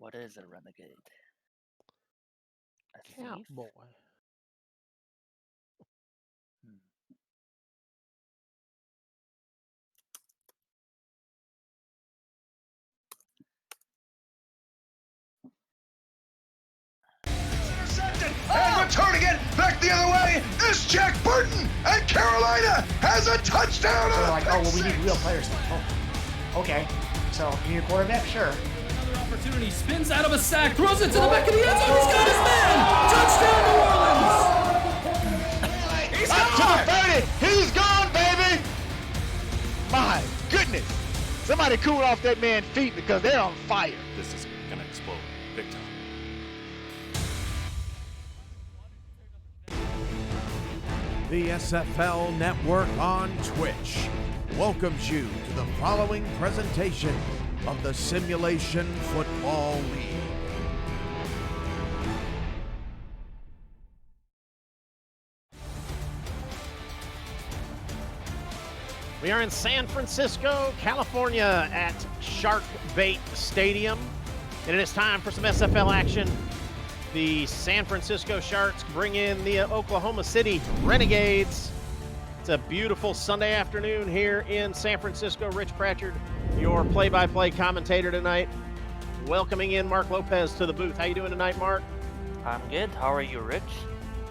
What is a renegade? A thief? Cowboy. Hmm. Intercepted and returning it back the other way is Jack Burton, and Carolina has a touchdown. They're like, oh, well, we need real players. Oh, okay. So, you need a quarterback? Sure. Another opportunity, spins out of a sack, throws it to the back of the end zone. He's got his man. Touchdown, New Orleans. He's gone. To the 30. He's gone, baby. My goodness. Somebody cool off that man's feet because they're on fire. This is going to explode big time. The SFL Network on Twitch welcomes you to the following presentation of the Simulation Football League. We are in San Francisco, California at Shark Bait Stadium, and it is time for some SFL action. The San Francisco Sharks bring in the Oklahoma City Renegades. It's a beautiful Sunday afternoon here in San Francisco. Rich Pratchard, your play-by-play commentator tonight, welcoming in Mark Lopez to the booth. How you doing tonight, Mark? I'm good. How are you, Rich?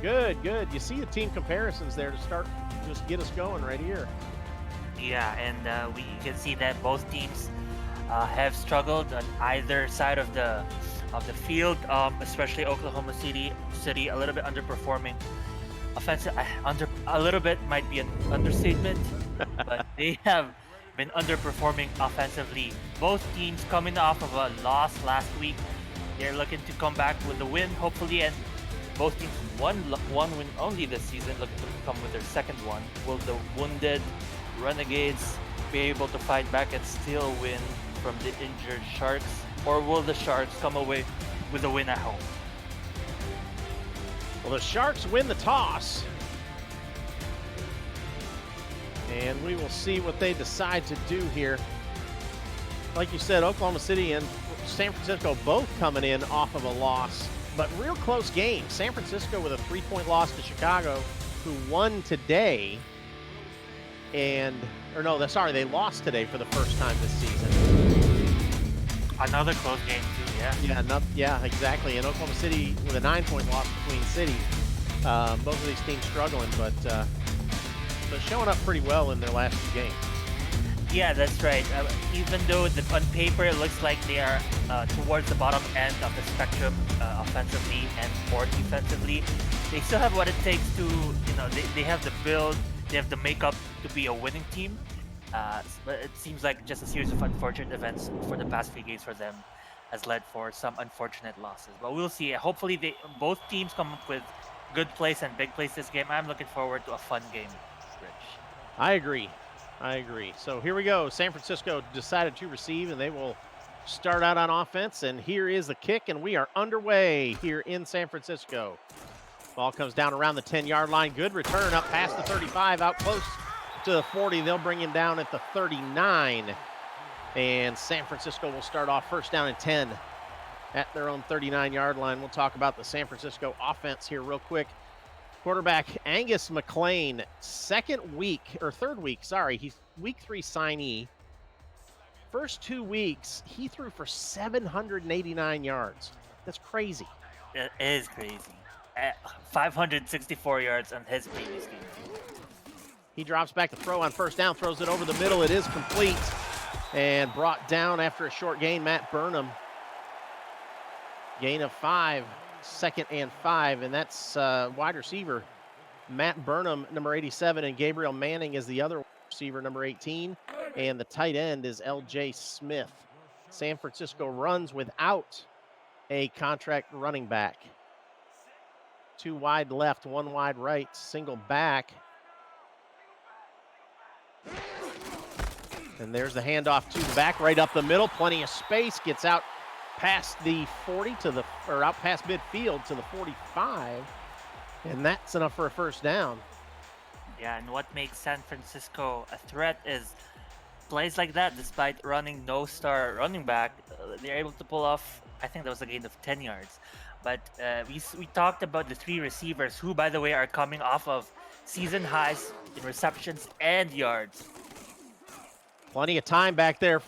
Good, good. You see the team comparisons there to start, just get us going right here. Yeah, and we can see that both teams have struggled on either side of the field, especially Oklahoma City a little bit underperforming. Offensive, a little bit might be an understatement, but they have been underperforming offensively. Both teams coming off of a loss last week. They're looking to come back with a win, hopefully, and both teams one win only this season, looking to come with their second one. Will the wounded Renegades be able to fight back and still win from the injured Sharks, or will the Sharks come away with a win at home? Well, the Sharks win the toss, and we will see what they decide to do here. Like you said, Oklahoma City and San Francisco both coming in off of a loss, but real close game. San Francisco with a 3-point loss to Chicago, who won today, they lost today for the first time this season. Another close game too, Yeah, exactly. And Oklahoma City with a 9-point loss between City. Both of these teams struggling, but showing up pretty well in their last two games. Yeah, that's right. Even though on paper it looks like they are towards the bottom end of the spectrum offensively or defensively, they still have what it takes to, they have the build, they have the makeup to be a winning team. But it seems like just a series of unfortunate events for the past few games for them has led for some unfortunate losses. But we'll see. Hopefully both teams come up with good plays and big plays this game. I'm looking forward to a fun game, Rich. I agree. So here we go. San Francisco decided to receive, and they will start out on offense. And here is the kick, and we are underway here in San Francisco. Ball comes down around the 10-yard line. Good return up past the 35, out close to the 40. They'll bring him down at the 39. And San Francisco will start off first down and 10 at their own 39-yard line. We'll talk about the San Francisco offense here real quick. Quarterback Angus McLean, third week, he's week 3 signee. First 2 weeks, he threw for 789 yards. That's crazy. It is crazy. 564 yards on his previous game. He drops back to throw on first down, throws it over the middle. It is complete and brought down after a short gain. Matt Burnham, gain of 5, 2nd and 5, and that's wide receiver Matt Burnham, number 87, and Gabriel Manning is the other receiver, number 18, and the tight end is L.J. Smith. San Francisco runs without a contract running back. 2 wide left, 1 wide right, single back. And there's the handoff to the back, right up the middle, plenty of space, gets out past the 40 out past midfield to the 45, and that's enough for a first down. Yeah, and what makes San Francisco a threat is plays like that, despite running no star running back, they're able to pull off. I think that was a gain of 10 yards. But we talked about the 3 receivers, who, by the way, are coming off of season highs in receptions and yards. Plenty of time back there.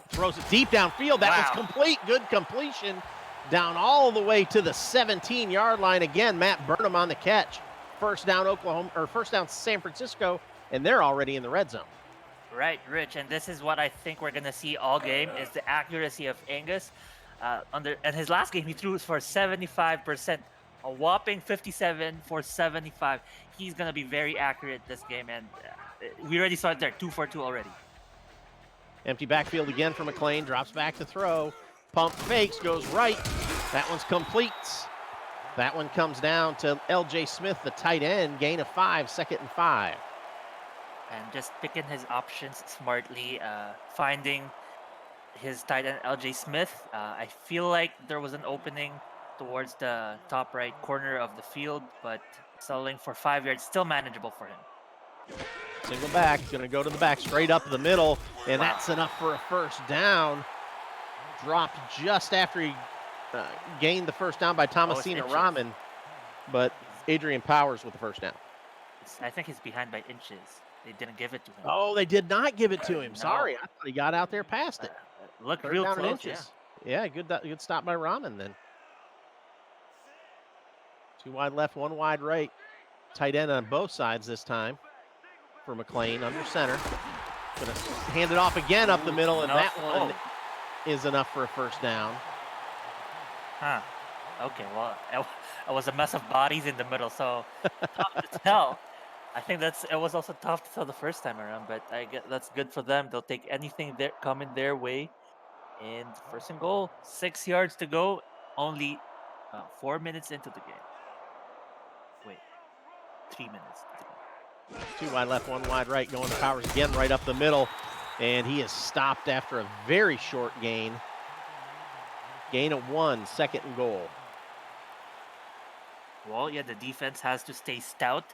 Throws it deep downfield. That was Wow. complete. Good completion. Down all the way to the 17-yard line. Again, Matt Burnham on the catch. First down Oklahoma, or first down San Francisco, and they're already in the red zone. Right, Rich, and this is what I think we're gonna see all game is the accuracy of Angus. And his last game, he threw for 75%, a whopping 57 for 75. He's gonna be very accurate this game, and we already saw it there, 2 for 2 already. Empty backfield again for McLean. Drops back to throw. Pump fakes, goes right. That one's complete. That one comes down to L.J. Smith, the tight end. Gain of 5, 2nd and 5. And just picking his options smartly, finding his tight end L.J. Smith. I feel like there was an opening towards the top right corner of the field, but settling for 5 yards, still manageable for him. Single back, going to go to the back, straight up the middle, and Wow. that's enough for a first down. Dropped just after he gained the first down by Thomasina inches. Rahman, but Adrian Powers with the first down. I think he's behind by inches. They didn't give it to him. Oh, they did not give it to him. No. Sorry, I thought he got out there past it. Looked Third real down and close, yeah. inches. Yeah, good stop by Rahman then. 2 wide left, 1 wide right. Tight end on both sides this time for McLean under center. Gonna hand it off again up the middle, and that one is enough for a first down. Huh. Okay, well, it was a mess of bodies in the middle, so tough to tell. I think it was also tough to tell the first time around, but I get that's good for them. They'll take anything coming their way. And first and goal, 6 yards to go. Only 4 minutes into the game. Wait, 3 minutes into the game. 2 wide left, 1 wide right, going to Powers again right up the middle. And he is stopped after a very short gain. Gain of 1, 2nd and goal. Well, yeah, the defense has to stay stout.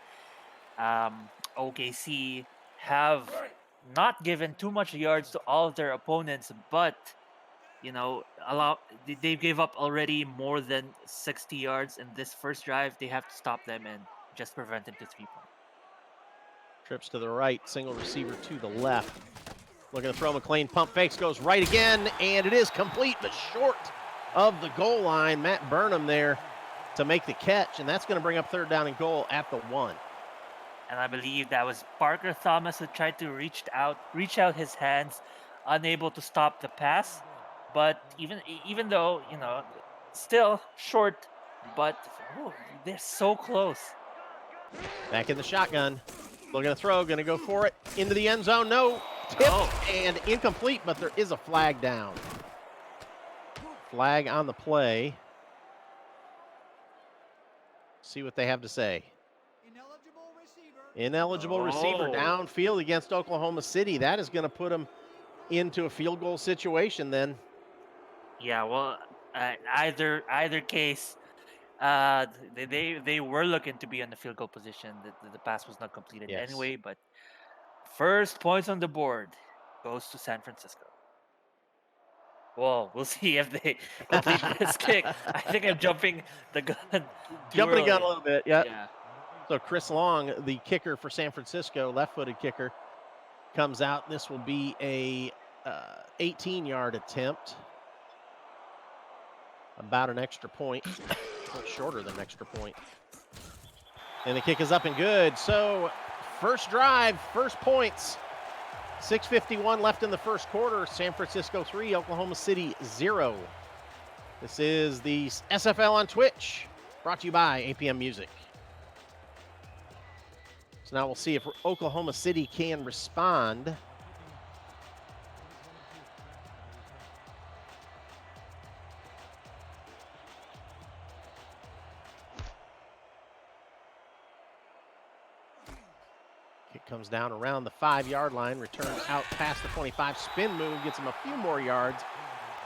OKC have not given too much yards to all of their opponents, but they gave up already more than 60 yards in this first drive. They have to stop them and just prevent them to 3 points. Trips to the right, single receiver to the left. Looking to throw McLean, pump fakes, goes right again, and it is complete, but short of the goal line. Matt Burnham there to make the catch, and that's going to bring up 3rd down and goal at the 1. And I believe that was Parker Thomas who tried to reach out his hands, unable to stop the pass. But even though, still short, but they're so close. Back in the shotgun. Looking to throw, going to go for it. Into the end zone, no. Tipped and incomplete, but there is a flag down. Flag on the play. See what they have to say. Ineligible receiver downfield against Oklahoma City. That is going to put them into a field goal situation then. Yeah, well, either case, they were looking to be in the field goal position. The pass was not completed anyway, but first points on the board goes to San Francisco. Well, we'll see if they complete this kick. I think I'm jumping the gun. Jumping the gun a little bit, Yeah. So Chris Long, the kicker for San Francisco, left-footed kicker, comes out. This will be a 18-yard attempt. About an extra point. Shorter than an extra point. And the kick is up and good. So first drive, first points. 6:51 left in the first quarter. San Francisco 3, Oklahoma City 0. This is the SFL on Twitch, brought to you by APM Music. So now we'll see if Oklahoma City can respond. Kick comes down around the 5-yard line, returns out past the 25, spin move, gets him a few more yards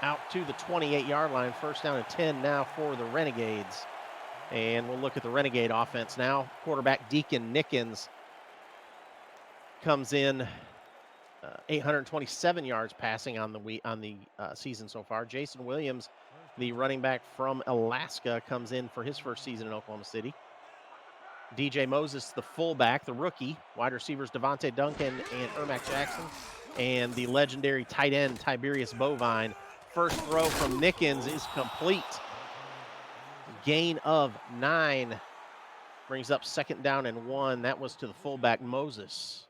out to the 28-yard line. First down and 10 now for the Renegades. And we'll look at the Renegade offense now. Quarterback Deacon Nickens comes in 827 yards passing on the season so far. Jason Williams, the running back from Alaska, comes in for his first season in Oklahoma City. DJ Moses, the fullback, the rookie. Wide receivers Devontae Duncan and Ermac Jackson. And the legendary tight end Tiberius Bovine. First throw from Nickens is complete. Gain of 9. Brings up 2nd down and 1. That was to the fullback Moses.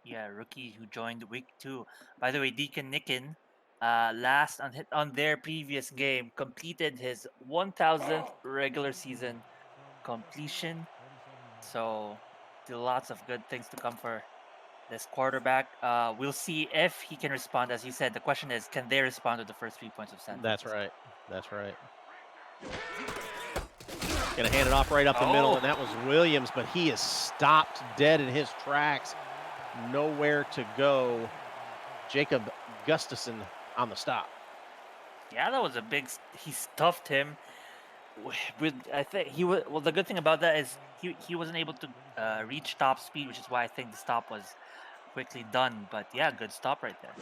Yeah, rookie who joined week 2. By the way, Deacon Nicken, last on their previous game, completed his 1,000th regular season completion. So, still lots of good things to come for this quarterback. We'll see if he can respond. As you said, the question is, can they respond to the first 3 points of San That's Francisco? right. That's right. Gonna hand it off right up the middle, and that was Williams, but he is stopped dead in his tracks. Nowhere to go. Jacob Gustafson on the stop. Yeah, that was a big. He stuffed him. With I think he was. Well, the good thing about that is he wasn't able to reach top speed, which is why I think the stop was quickly done. But yeah, good stop right there.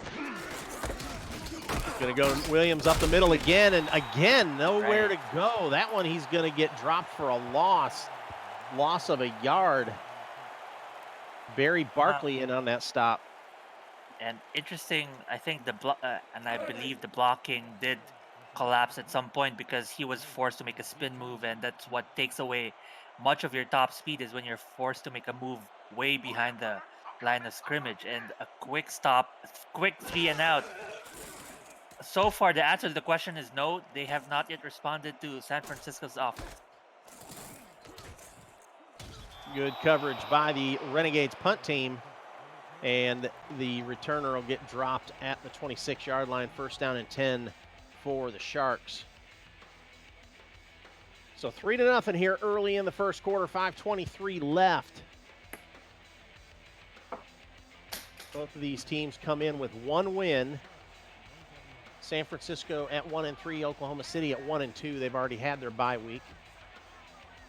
Gonna go Williams up the middle again, and again nowhere to go. That one he's gonna get dropped for a loss of a yard. Barry Barkley in on that stop. And interesting, I think and I believe the blocking did collapse at some point because he was forced to make a spin move, and that's what takes away much of your top speed is when you're forced to make a move way behind the line of scrimmage. And a quick stop, quick 3 and out. So far, the answer to the question is no. They have not yet responded to San Francisco's offense. Good coverage by the Renegades punt team. And the returner will get dropped at the 26-yard line. 1st down and 10 for the Sharks. So 3-0 here early in the first quarter. 5:23 left. Both of these teams come in with 1 win. San Francisco at 1-3, Oklahoma City at 1-2. They've already had their bye week.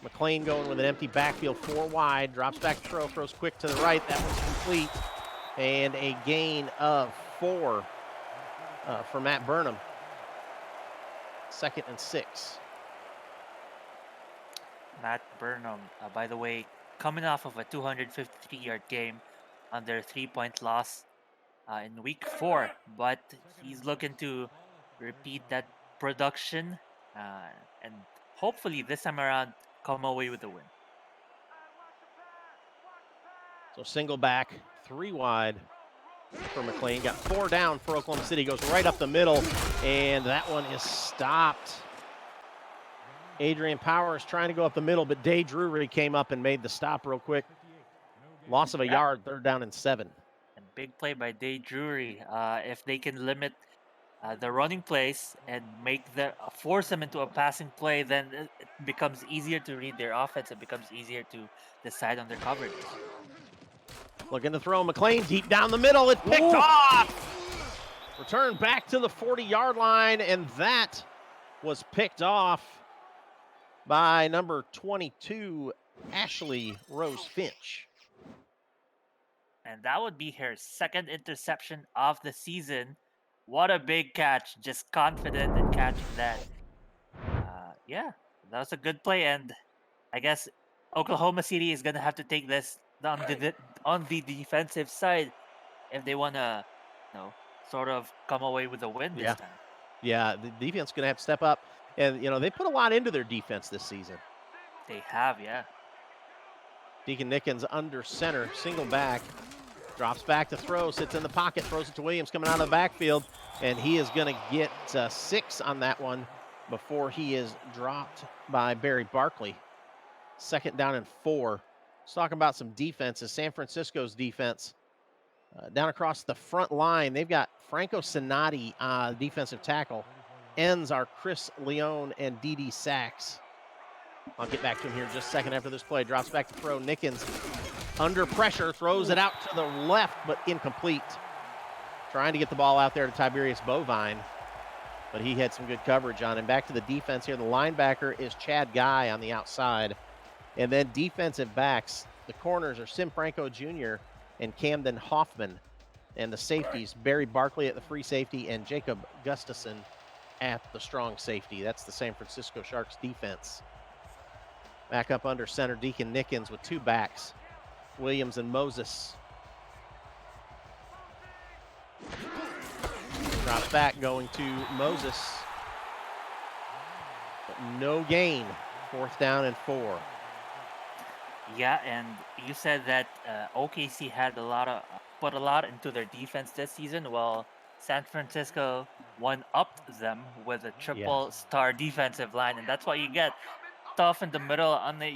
McLean going with an empty backfield, 4 wide, drops back to throw, throws quick to the right. That one's complete. And a gain of 4 for Matt Burnham. 2nd and 6. Matt Burnham, by the way, coming off of a 253-yard game on their 3-point loss in week 4, but he's looking to repeat that production and hopefully this time around come away with a win. So single back, 3 wide for McLean. Got 4 down for Oklahoma City. Goes right up the middle, and that one is stopped. Adrian Powers trying to go up the middle, but Day Drury came up and made the stop real quick. Loss of a yard, 3rd down and 7. And big play by Day Drury. If they can limit the running plays and force them into a passing play, then it becomes easier to read their offense. It becomes easier to decide on their coverage. Looking to throw McLean deep down the middle. It's picked off. Return back to the 40-yard line, and that was picked off by number 22, Ashley Rose Finch. And that would be her 2nd interception of the season. What a big catch. Just confident in catching that. Yeah, that was a good play. And I guess Oklahoma City is going to have to take this on the defensive side if they want to, sort of come away with a win this time. Yeah, the defense is going to have to step up. And, they put a lot into their defense this season. They have, yeah. Deacon Nickens under center, single back. Drops back to throw, sits in the pocket, throws it to Williams coming out of the backfield, and he is going to get 6 on that one before he is dropped by Barry Barkley. 2nd down and 4. Let's talk about some defenses. San Francisco's defense down across the front line. They've got Franco Sinati, defensive tackle. Ends are Chris Leone and D.D. Sachs. I'll get back to him here in just a second after this play. Drops back to throw. Nickens under pressure, throws it out to the left, but incomplete. Trying to get the ball out there to Tiberius Bovine, but he had some good coverage on him. Back to the defense here. The linebacker is Chad Guy on the outside. And then defensive backs, the corners are Sim Franco Jr. and Camden Hoffman. And the safeties, Barry Barkley at the free safety and Jacob Gustafson at the strong safety. That's the San Francisco Sharks defense. Back up under center, Deacon Nickens with 2 backs, Williams and Moses. Drops back, going to Moses. But no gain. 4th down and 4. Yeah, and you said that OKC had put a lot into their defense this season. Well, San Francisco one-upped them with a triple-star defensive line, and that's what you get. Tough in the middle on the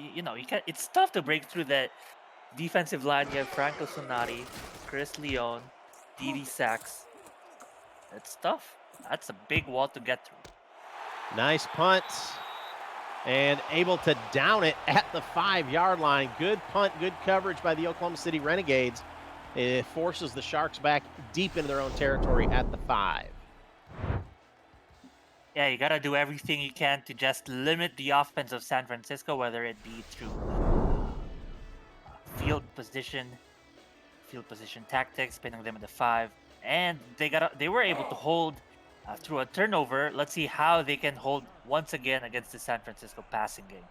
it's tough to break through that defensive line. You have Franco Sonati, Chris Leon, Didi Sachs. It's tough. That's a big wall to get through. Nice punt. And able to down it at the 5-yard line. Good punt, good coverage by the Oklahoma City Renegades. It forces the Sharks back deep into their own territory at the 5. Yeah, you got to do everything you can to just limit the offense of San Francisco, whether it be through field position tactics, pinning them at the 5. And they were able to hold through a turnover. Let's see how they can hold once again against the San Francisco passing game.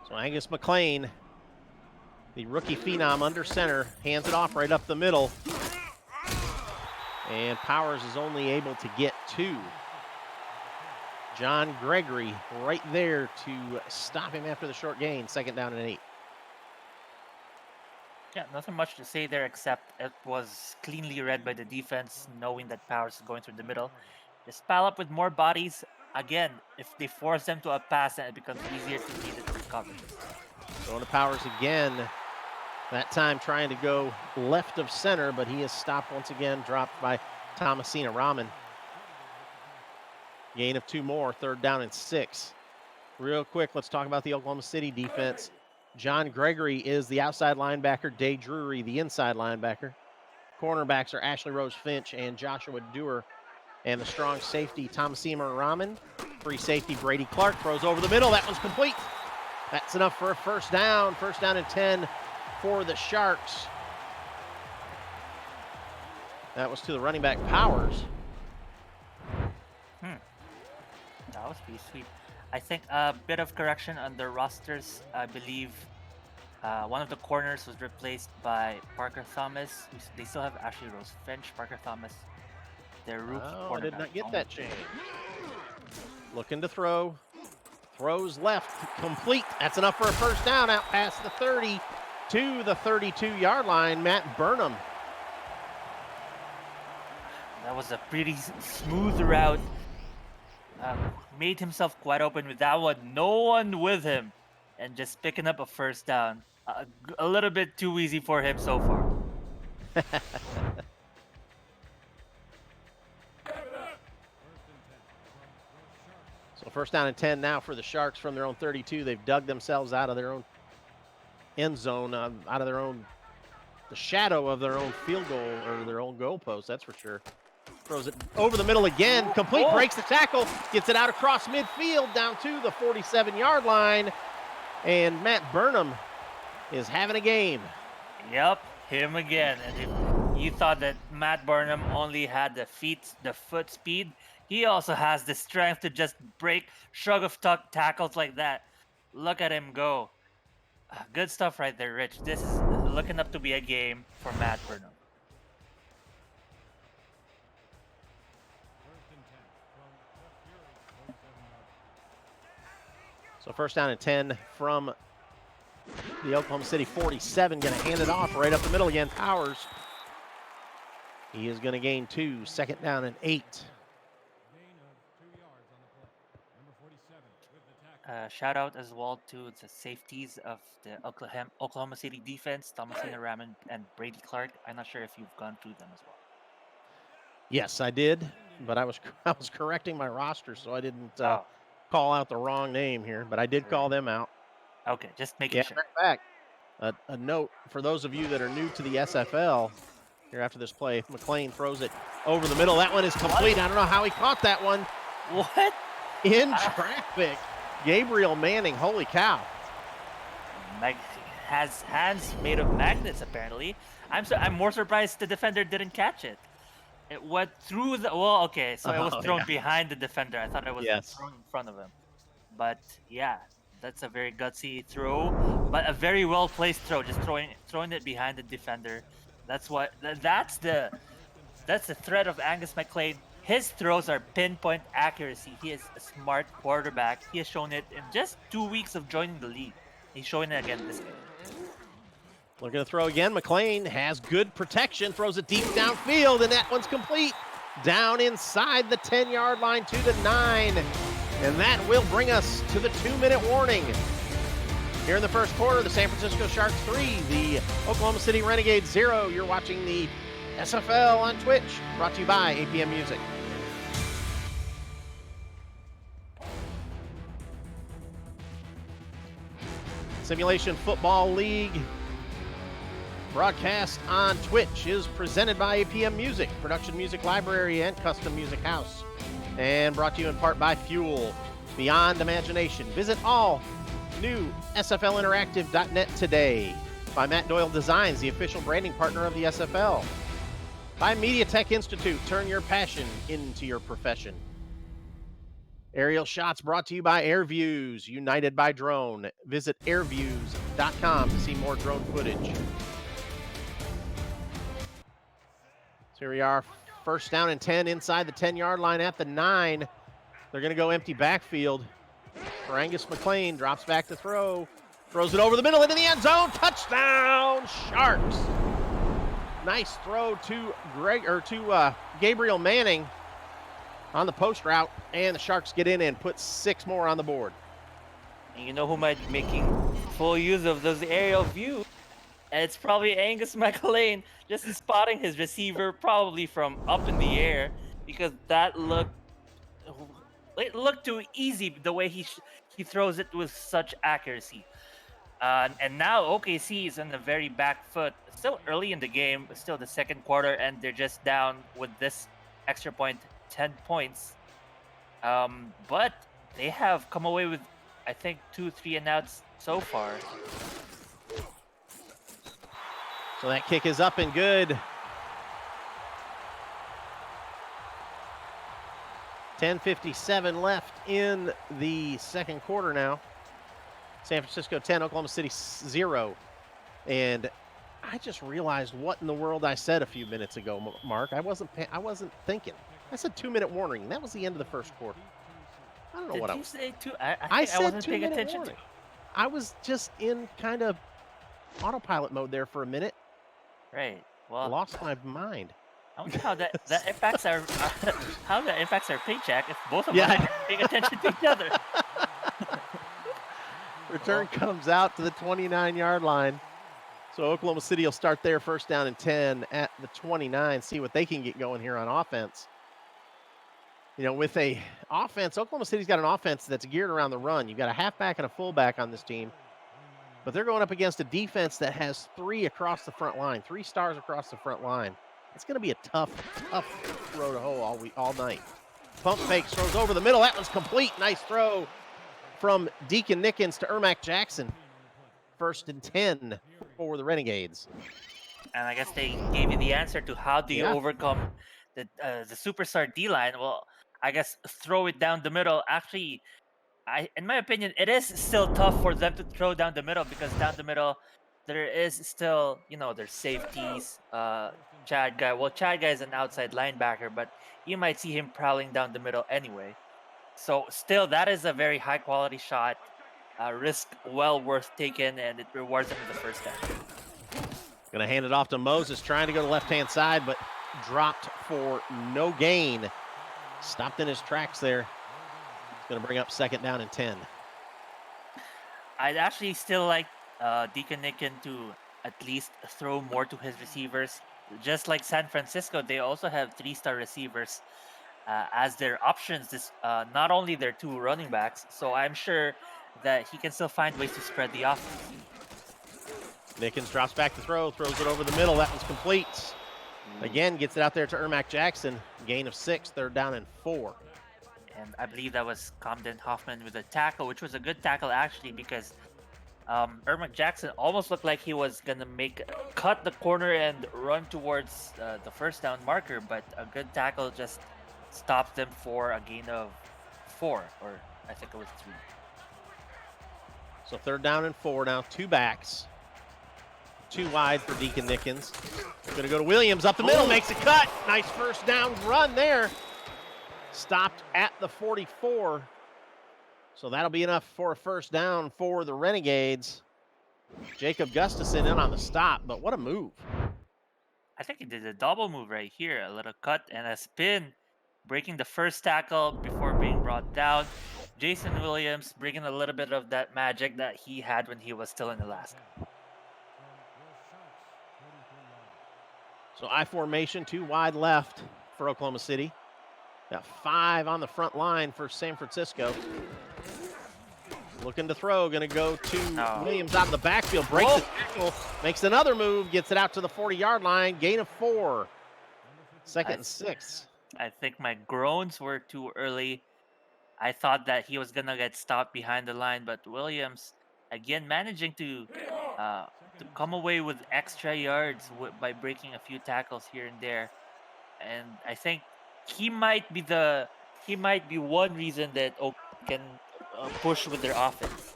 So Angus McLean, the rookie phenom under center, hands it off right up the middle. And Powers is only able to get 2. John Gregory right there to stop him after the short gain, 2nd down and 8. Yeah, nothing much to say there except it was cleanly read by the defense, knowing that Powers is going through the middle. Just pile up with more bodies. Again, if they force them to a pass, then it becomes easier to beat the recovery. Going to Powers again. That time trying to go left of center, but he is stopped once again, dropped by Thomasina Rahman. Gain of 2 more, 3rd down and 6. Real quick, let's talk about the Oklahoma City defense. John Gregory is the outside linebacker, Day Drury the inside linebacker. Cornerbacks are Ashley Rose Finch and Joshua Dewar. And the strong safety, Thomasina Rahman. Free safety, Brady Clark, throws over the middle. That one's complete. That's enough for a 1st down. 1st down and 10 for the Sharks. That was to the running back, Powers. That was pretty sweet. I think a bit of correction on their rosters. I believe one of the corners was replaced by Parker Thomas. They still have Ashley Rose Finch, Parker Thomas. Their rookie cornerback. I did not get that change. Looking to throw. Throws left, complete. That's enough for a 1st down out past the 30 to the 32-yard line. Matt Burnham. That was a pretty smooth route. Made himself quite open with that one. No one with him. And just picking up a 1st down. A little bit too easy for him so far. So 1st down and 10 now for the Sharks from their own 32. They've dug themselves out of their own end zone, out of their own, the shadow of their own field goal or their own goal post, that's for sure. Throws it over the middle again, complete, breaks the tackle, gets it out across midfield down to the 47-yard line. And Matt Burnham is having a game. Yep, him again. And if you thought that Matt Burnham only had the foot speed, he also has the strength to just shrug of tackles like that. Look at him go. Good stuff right there, Rich. This is looking up to be a game for Matt Burnham. So 1st down and 10 from the Oklahoma City 47. Going to hand it off right up the middle again. Powers. He is going to gain 2. 2nd down and 8. Shout out as well to the safeties of the Oklahoma City defense, Thomasina Rahman and Brady Clark. I'm not sure if you've gone through them as well. Yes, I did, but I was correcting my roster, so I didn't call out the wrong name here, but I did call them out. Okay, just making sure. Back. A note for those of you that are new to the SFL, here after this play, McLean throws it over the middle. That one is complete. What? I don't know how he caught that one. What? In traffic. Gabriel Manning, holy cow. has hands made of magnets. Apparently, I'm more surprised the defender didn't catch it. It went through the well. Okay, so it was Oh, thrown yeah. behind the defender. I thought it was Yes. thrown in front of him. But yeah, that's a very gutsy throw, but a very well placed throw. Just throwing it behind the defender. That's what. That's the threat of Angus McLean. His throws are pinpoint accuracy. He is a smart quarterback. He has shown it in just 2 weeks of joining the league. He's showing it again this game. They're going to throw again. McLean has good protection, throws it deep downfield, and that one's complete. Down inside the 10-yard line to the 9. And that will bring us to the 2-minute warning. Here in the first quarter, the San Francisco Sharks 3, the Oklahoma City Renegades 0. You're watching the SFL on Twitch, brought to you by APM Music. Simulation Football League broadcast on Twitch is presented by APM Music, Production Music Library and Custom Music House, and brought to you in part by Fuel Beyond Imagination. Visit all new SFLinteractive.net today. By Matt Doyle Designs, the official branding partner of the SFL. By MediaTek Institute, turn your passion into your profession. Aerial shots brought to you by AirViews, united by drone. Visit airviews.com to see more drone footage. So here we are, first down and 10 inside the 10-yard line at the 9. They're going to go empty backfield. For Angus McLean, drops back to throw. Throws it over the middle into the end zone. Touchdown, Sharks. Nice throw to Gabriel Manning on the post route, and the Sharks get in and put 6 more on the board. And you know who might be making full use of those aerial views? And it's probably Angus McLean, just spotting his receiver probably from up in the air, because that looked too easy the way he throws it with such accuracy. And now OKC is on the very back foot. It's still early in the game, it's still the second quarter, and they're just down with this extra point, 10 points. But they have come away with, I think, 2, 3 and outs so far. So that kick is up and good. 10:57 left in the second quarter now. San Francisco 10, Oklahoma City 0. And I just realized what in the world I said a few minutes ago, Mark. I wasn't thinking. I said 2-minute warning. That was the end of the first quarter. I don't know what I was. Did you say 2? I I think I wasn't said paying 2-minute attention warning. I was just in kind of autopilot mode there for a minute. Right. Well, Lost my mind. I wonder how that impacts our how that impacts our paycheck if both of Yeah. us are paying attention to each other. Return comes out to the 29-yard line. So Oklahoma City will start there, first down and 10 at the 29, see what they can get going here on offense. You know, with a offense, Oklahoma City's got an offense that's geared around the run. You've got a halfback and a fullback on this team. But they're going up against a defense that has 3 across the front line, 3 stars across the front line. It's going to be a tough row to hoe all night. Pump fakes, throws over the middle. That one's complete. Nice throw from Deacon Nickens to Ermac Jackson. First and 10 for the Renegades. And I guess they gave you the answer to how do you Yeah. overcome the superstar D-line. Well, I guess throw it down the middle. Actually, in my opinion, it is still tough for them to throw down the middle, because down the middle there is still, there's safeties. Chad Guy is an outside linebacker, but you might see him prowling down the middle anyway. So still, that is a very high quality shot. Risk well worth taking, and it rewards them in the first down. Going to hand it off to Moses, trying to go to left-hand side, but dropped for no gain. Stopped in his tracks there. It's going to bring up second down and 10. I'd actually still like Deacon Nicken to at least throw more to his receivers. Just like San Francisco, they also have 3-star receivers as their options. Not only their 2 running backs, so I'm sure that he can still find ways to spread the offense. Nickens drops back to throw, throws it over the middle. That one's complete. Again, gets it out there to Ermac Jackson. Gain of 6, third down and 4. And I believe that was Comden Hoffman with a tackle, which was a good tackle actually, because Ermac Jackson almost looked like he was gonna cut the corner and run towards the first down marker, but a good tackle just stopped them for a gain of 4, or I think it was 3. So 3rd down and 4 now, 2 backs. 2 wide for Deacon Nickens. Going to go to Williams up the middle, makes a cut. Nice first down run there. Stopped at the 44. So that'll be enough for a first down for the Renegades. Jacob Gustafson in on the stop, but what a move. I think he did a double move right here, a little cut and a spin, breaking the first tackle before being brought down. Jason Williams bringing a little bit of that magic that he had when he was still in Alaska. So I formation, 2 wide left for Oklahoma City. Got 5 on the front line for San Francisco. Looking to throw, going to go to Williams out of the backfield, breaks the tackle, makes another move, gets it out to the 40-yard line, gain of 4. 2nd and 6. I think my groans were too early. I thought that he was going to get stopped behind the line, but Williams, again, managing to come away with extra yards by breaking a few tackles here and there. And I think he might be one reason that Oak can push with their offense.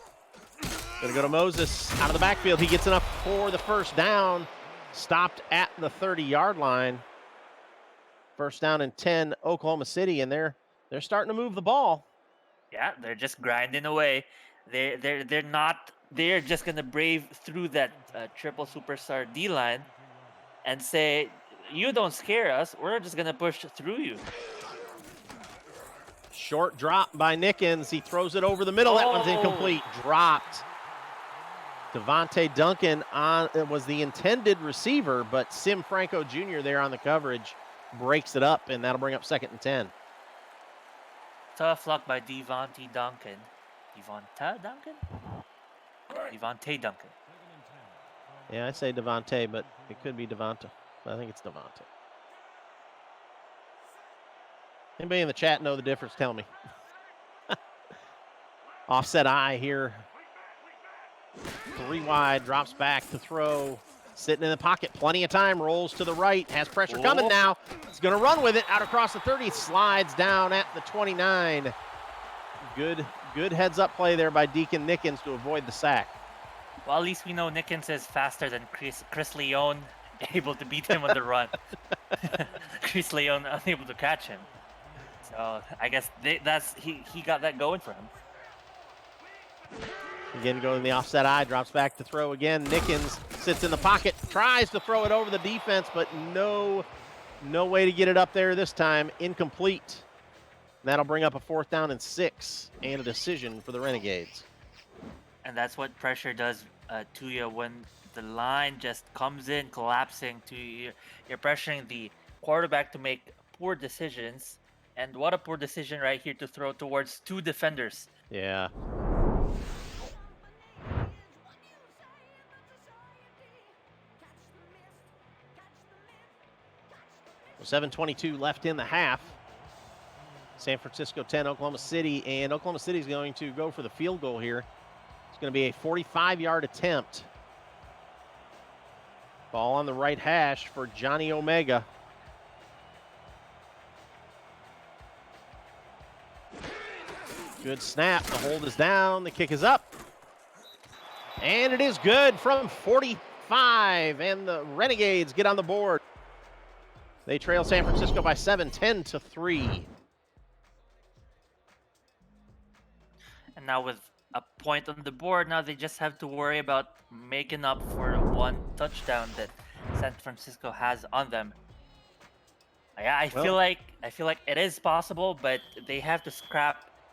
Gonna go to Moses out of the backfield. He gets enough for the first down. Stopped at the 30-yard line. First down and 10, Oklahoma City, and they're starting to move the ball. Yeah, they're just grinding away. They're just gonna brave through that triple superstar D line and say, "You don't scare us. We're just gonna push through you." Short drop by Nickens. He throws it over the middle. That one's incomplete. Dropped. Devontae Duncan was the intended receiver, but Sim Franco Jr. there on the coverage breaks it up, and that'll bring up 2nd and 10. Tough luck by Devontae Duncan. Devontae Duncan? Devontae Duncan. Yeah, I say Devontae, but it could be Devonta. I think it's Devontae. Anybody in the chat know the difference? Tell me. Offset eye here. 3 wide, drops back to throw. Sitting in the pocket, plenty of time, rolls to the right, has pressure coming now. He's going to run with it out across the 30, slides down at the 29. Good heads-up play there by Deacon Nickens to avoid the sack. Well, at least we know Nickens is faster than Chris Leone, able to beat him on the run. Chris Leone unable to catch him. So I guess he got that going for him. Again, going the offset eye, drops back to throw again. Nickens sits in the pocket, tries to throw it over the defense, but no way to get it up there this time. Incomplete. And that'll bring up a 4th down and 6 and a decision for the Renegades. And that's what pressure does to you when the line just comes in, collapsing to you. You're pressuring the quarterback to make poor decisions. And what a poor decision right here to throw towards 2 defenders. Yeah. 7:22 left in the half. San Francisco 10, Oklahoma City, and Oklahoma City is going to go for the field goal here. It's going to be a 45-yard attempt. Ball on the right hash for Johnny Omega. Good snap. The hold is down. The kick is up. And it is good from 45, and the Renegades get on the board. They trail San Francisco by 7, 10-3. And now with a point on the board, now they just have to worry about making up for 1 touchdown that San Francisco has on them. Yeah, I feel like it is possible, but they have to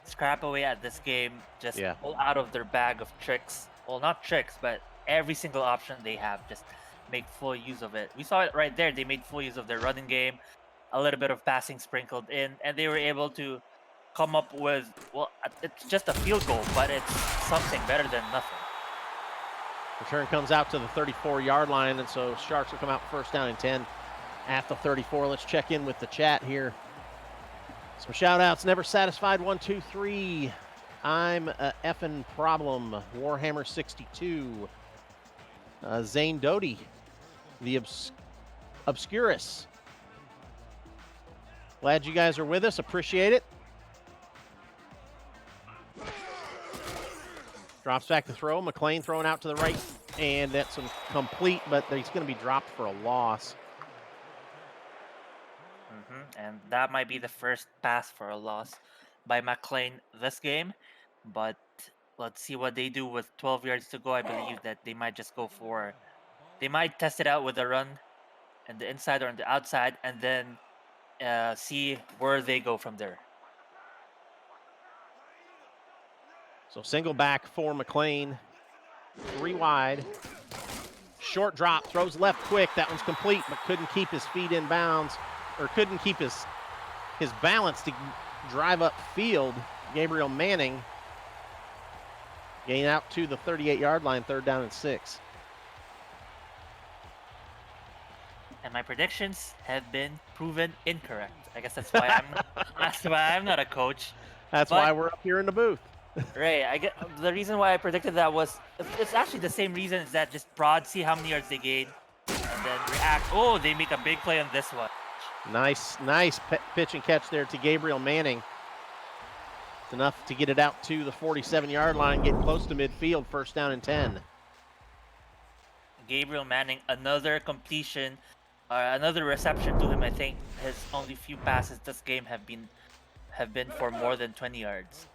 scrap away at this game, just pull out of their bag of tricks. Well, not tricks, but every single option they have, just make full use of it. We saw it right there. They made full use of their running game, a little bit of passing sprinkled in, and they were able to come up with, well, it's just a field goal, but it's something better than nothing. Return comes out to the 34-yard line, and so Sharks will come out 1st down and 10 at the 34. Let's check in with the chat here. Some shout-outs. Never Satisfied 1, 2, 3. I'm a effing problem. Warhammer 62. Zane Doty, the Obscurus. Glad you guys are with us. Appreciate it. Drops back to throw. McLean throwing out to the right. And that's complete, but he's going to be dropped for a loss. And that might be the first pass for a loss by McLean this game. But let's see what they do with 12 yards to go. I believe that they might just go for... They might test it out with a run on the inside or on the outside, and then see where they go from there. So single back for McLean. 3 wide. Short drop, throws left quick. That one's complete, but couldn't keep his feet in bounds, or couldn't keep his balance to drive up field. Gabriel Manning gain out to the 38-yard line, 3rd down and 6. And my predictions have been proven incorrect. I guess that's why I'm not a coach. That's why we're up here in the booth. Right. I get the reason why I predicted that was it's actually the same reason as that. Just prod, see how many yards they gain, and then react. Oh, they make a big play on this one. Nice pitch and catch there to Gabriel Manning. It's enough to get it out to the 47-yard line, getting close to midfield, 1st down and 10. Gabriel Manning, another completion, another reception to him. I think his only few passes this game have been for more than 20 yards.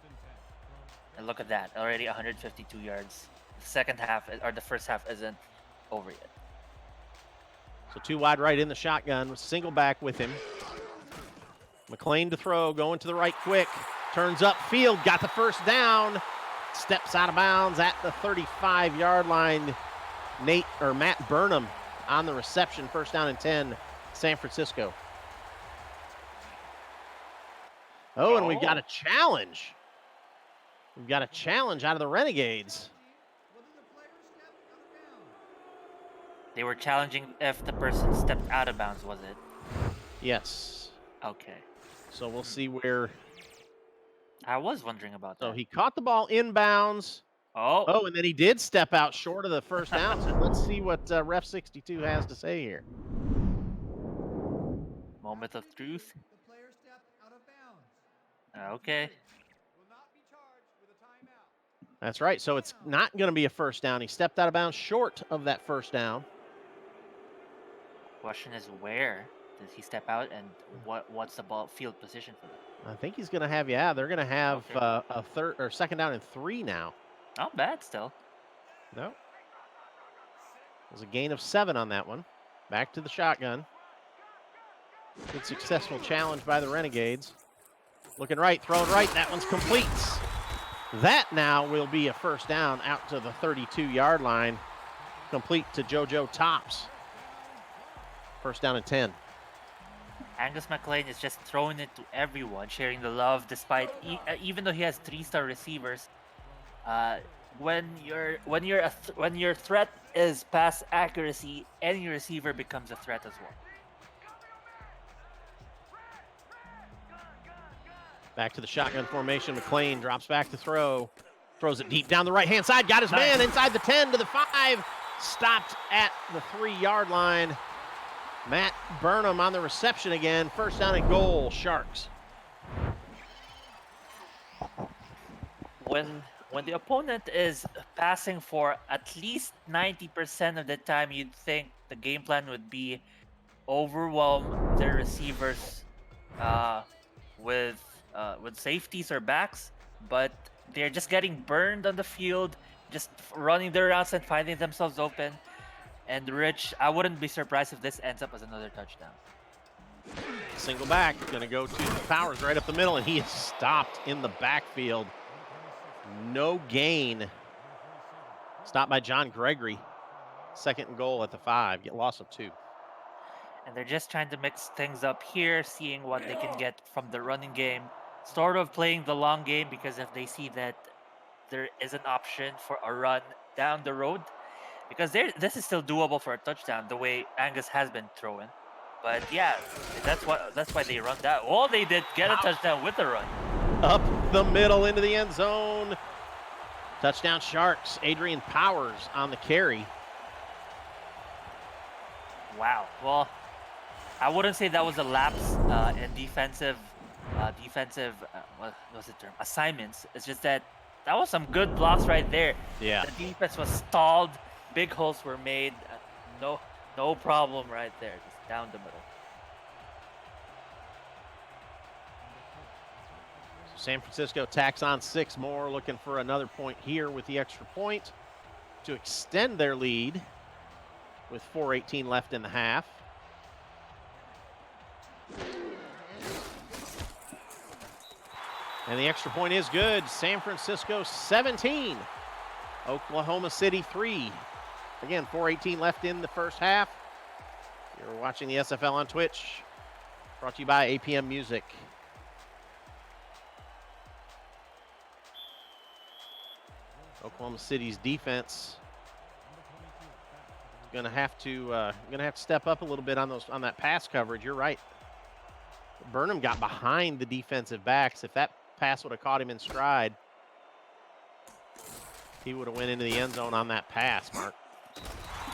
And look at that, already 152 yards. The second half, or the first half, isn't over yet. So 2 wide right in the shotgun, single back with him. McLean to throw, going to the right quick. Turns up field, got the 1st down. Steps out of bounds at the 35-yard line. Matt Burnham on the reception, 1st down and 10, San Francisco. Oh, and we've got a challenge. We've got a challenge out of the Renegades. They were challenging if the person stepped out of bounds, was it? Yes. Okay. So we'll see where... I was wondering about that. So he caught the ball inbounds. Oh, and then he did step out short of the 1st down. So let's see what Ref 62 has to say here. Moment of truth. Okay. That's right. So it's not going to be a 1st down. He stepped out of bounds short of that 1st down. Question is, where did he step out, and what's the ball field position for that? I think he's going to have, they're going to have a 3rd or 2nd down and 3 now. Not bad still. No. There's a gain of 7 on that one. Back to the shotgun. Good successful challenge by the Renegades. Looking right, throwing right. That one's complete. That now will be a 1st down out to the 32-yard line. Complete to JoJo Tops. 1st down and 10. Angus McLean is just throwing it to everyone, sharing the love despite even though he has 3-star receivers. When your threat is pass accuracy, any receiver becomes a threat as well. Back to the shotgun formation. McLean drops back to throw. Throws it deep down the right-hand side. Got his man inside the 10 to the 5. Stopped at the 3-yard line. Matt Burnham on the reception again. 1st down and goal, Sharks. When the opponent is passing for at least 90% of the time, you'd think the game plan would be overwhelm their receivers with safeties or backs, but they're just getting burned on the field, just running their routes and finding themselves open. And Rich, I wouldn't be surprised if this ends up as another touchdown. Single back, gonna go to Powers right up the middle, and he is stopped in the backfield. No gain. Stopped by John Gregory. 2nd and goal at the 5. Get loss of 2. And they're just trying to mix things up here, seeing what they can get from the running game. Sort of playing the long game, because if they see that there is an option for a run down the road, because this is still doable for a touchdown, the way Angus has been throwing. But yeah, that's why they run that. Oh, they did get a touchdown with the run. Up the middle into the end zone. Touchdown Sharks. Adrian Powers on the carry. Wow. Well, I wouldn't say that was a lapse in defensive what was the term? Assignments. It's just that was some good blocks right there. Yeah. The defense was stalled. Big holes were made. No problem right there. Just down the middle. San Francisco tacks on 6 more, looking for another point here with the extra point to extend their lead with 4:18 left in the half. And the extra point is good. San Francisco 17, Oklahoma City 3. Again, 4:18 left in the first half. You're watching the SFL on Twitch. Brought to you by APM Music. Oklahoma City's defense is gonna have to step up a little bit on that pass coverage. You're right. Burnham got behind the defensive backs. If that pass would have caught him in stride, he would have went into the end zone on that pass, Mark.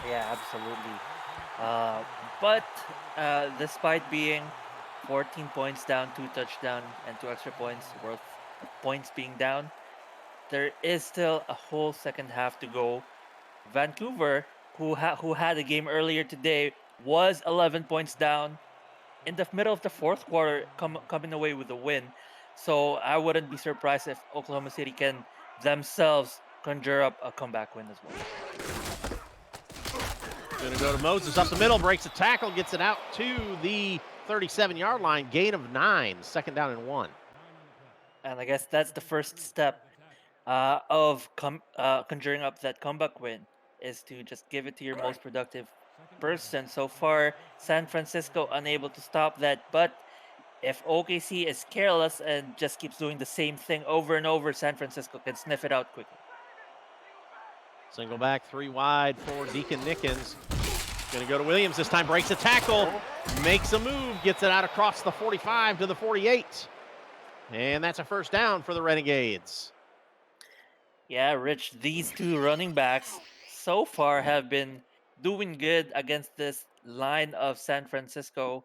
Yeah, absolutely. But despite being 14 points down, 2 touchdowns, and 2 extra points worth of points being down, there is still a whole second half to go. Vancouver, who had a game earlier today, was 11 points down in the middle of the fourth quarter, coming away with a win. So I wouldn't be surprised if Oklahoma City can themselves conjure up a comeback win as well. Going to go to Moses up the middle, breaks a tackle, gets it out to the 37-yard line, gain of 9, 2nd down and 1. And I guess that's the first step of conjuring up that comeback win, is to just give it to your most productive person. So far, San Francisco unable to stop that. But if OKC is careless and just keeps doing the same thing over and over, San Francisco can sniff it out quickly. Single back, 3 wide for Deacon Nickens. Going to go to Williams this time, breaks a tackle, makes a move, gets it out across the 45 to the 48. And that's a first down for the Renegades. Yeah, Rich, these 2 running backs so far have been doing good against this line of San Francisco.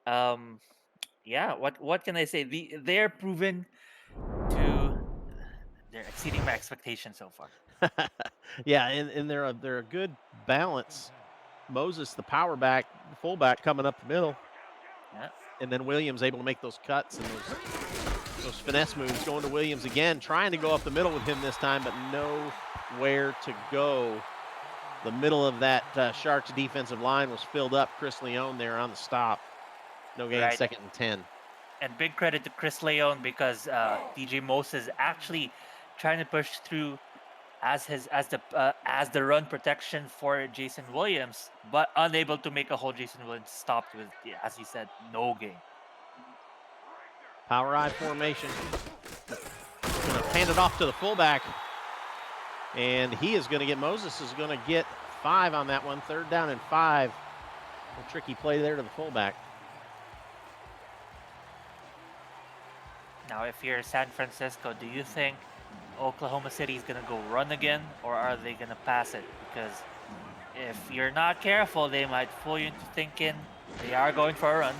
Yeah, what can I say? They're proven to they're exceeding my expectations so far. Yeah, and they're a good balance. Moses, the power back, fullback, coming up the middle. Yeah. And then Williams able to make those cuts and those finesse moves. Going to Williams again, trying to go up the middle with him this time, but nowhere to go. The middle of that Sharks defensive line was filled up. Chris Leone there on the stop. No gain, Right. 2nd and 10. And big credit to Chris Leone, because DJ Moses actually trying to push through as the run protection for Jason Williams, but unable to make a hold. Jason Williams stopped with, as he said, no gain. Power I formation. Going to hand it off to the fullback. And he is going to get, Moses is going to get 5 on that one. 3rd down and 5. A tricky play there to the fullback. Now, if you're San Francisco, do you think Oklahoma City is going to go run again, or are they going to pass it? Because if you're not careful, they might fool you into thinking they are going for a run.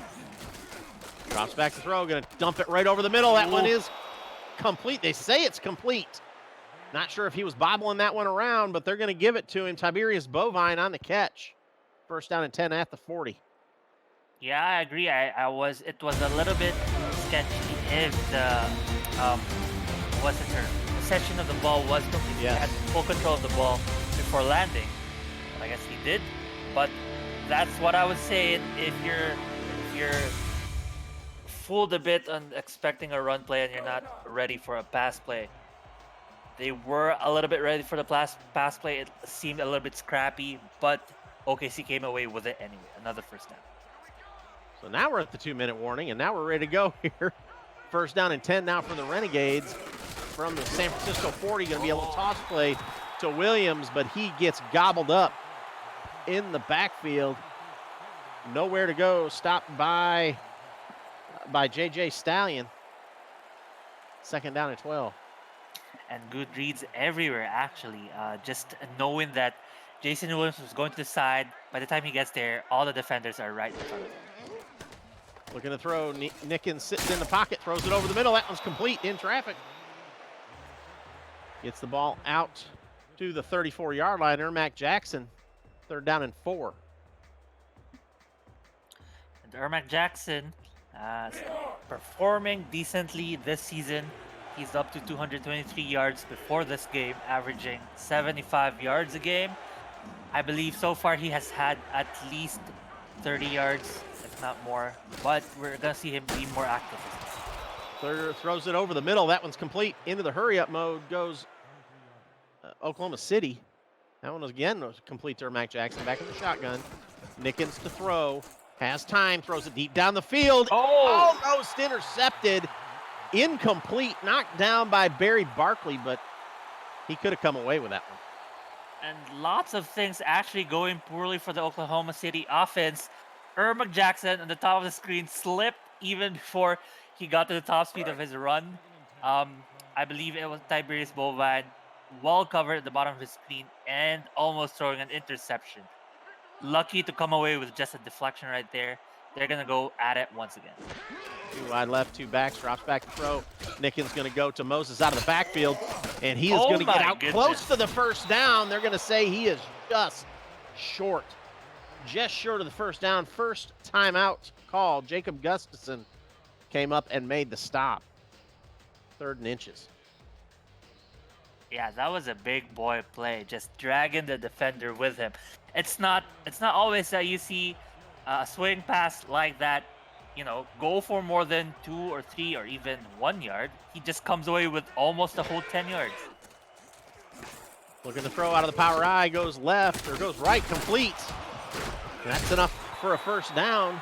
Drops back to throw, going to dump it right over the middle. That one is complete. They say it's complete. Not sure if he was bobbling that one around, but they're going to give it to him. Tiberius Bovine on the catch. 1st down and 10 at the 40. Yeah, I agree. It was a little bit sketchy if the what's the term? The session of the ball was complete. He had full control of the ball before landing. I guess he did. But that's what I was saying. If you're fooled a bit on expecting a run play and you're not ready for a pass play. They were a little bit ready for the pass play. It seemed a little bit scrappy, but OKC came away with it anyway. Another first down. So now we're at the 2-minute warning, and now we're ready to go here. 1st down and 10 now for the Renegades. From the San Francisco 40, going to be a little toss play to Williams, but he gets gobbled up in the backfield. Nowhere to go. Stopped by J.J. Stallion. Second down and 12. And good reads everywhere, actually. Just knowing that Jason Williams was going to the side. By the time he gets there, all the defenders are right in front of him. Looking to throw. Nickens sits in the pocket, throws it over the middle. That one's complete in traffic. Gets the ball out to the 34-yard line. Ermac Jackson, 3rd down and 4. And Ermac Jackson performing decently this season. He's up to 223 yards before this game, averaging 75 yards a game. I believe so far he has had at least 30 yards, if not more. But we're going to see him be more active. Throws it over the middle. That one's complete. Into the hurry-up mode goes Oklahoma City. That one was complete to Ermac Jackson. Back in the shotgun. Nickens to throw. Has time. Throws it deep down the field. Oh! Almost intercepted. Incomplete. Knocked down by Barry Barkley, but he could have come away with that one. And lots of things actually going poorly for the Oklahoma City offense. Ermac Jackson on the top of the screen slipped even before he got to the top speed of his run. I believe it was Tiberius Bovine, well covered at the bottom of his screen and almost throwing an interception. Lucky to come away with just a deflection right there. They're going to go at it once again. 2 wide left, 2 backs, drops back to throw. Nickens going to go to Moses out of the backfield, and he is going to get out close to the first down. They're going to say he is just short of the first down. First timeout call. Jacob Gustafson came up and made the stop. 3rd and inches. Yeah, that was a big boy play, just dragging the defender with him. It's not always that you see a swing pass like that, go for more than 2 or 3 or even 1 yard. He just comes away with almost a whole 10 yards. Looking to throw out of the power I, goes left or goes right, complete. That's enough for a first down.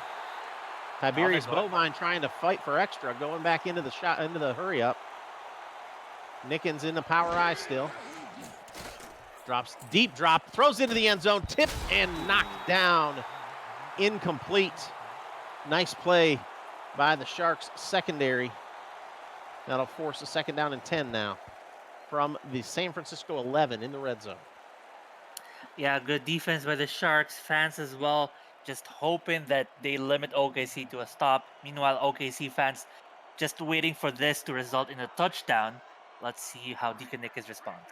Tiberius Bovine trying to fight for extra, going back into the hurry up. Nickens in the power I still. Drops, deep drop, throws into the end zone, tipped and knocked down. Incomplete. Nice play by the Sharks secondary. That'll force a 2nd down and 10 now from the San Francisco 11 in the red zone. Yeah, good defense by the Sharks. Fans as well, just hoping that they limit OKC to a stop. Meanwhile, OKC fans just waiting for this to result in a touchdown. Let's see how Deacon Nickens responds.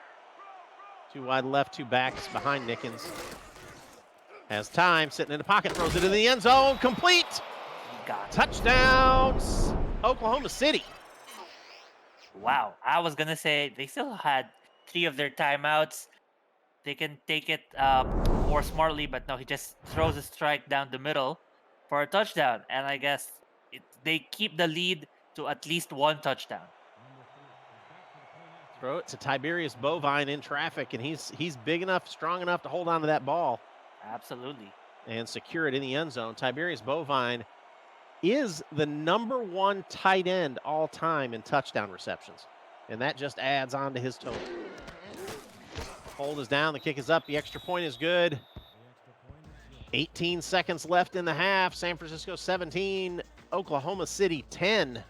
2 wide left, 2 backs behind Nickens. Has time, sitting in the pocket, throws it in the end zone, complete. Got it. Touchdowns, Oklahoma City. Wow, I was gonna say they still had 3 of their timeouts. They can take it more smartly, but no, he just throws a strike down the middle for a touchdown. And I guess they keep the lead to at least 1 touchdown. Throw it to Tiberius Bovine in traffic, and he's big enough, strong enough to hold on to that ball. Absolutely. And secure it in the end zone. Tiberius Bovine is the #1 tight end all time in touchdown receptions. And that just adds on to his total. Hold is down, the kick is up, the extra point is good. 18 seconds left in the half. San Francisco 17, Oklahoma City 10.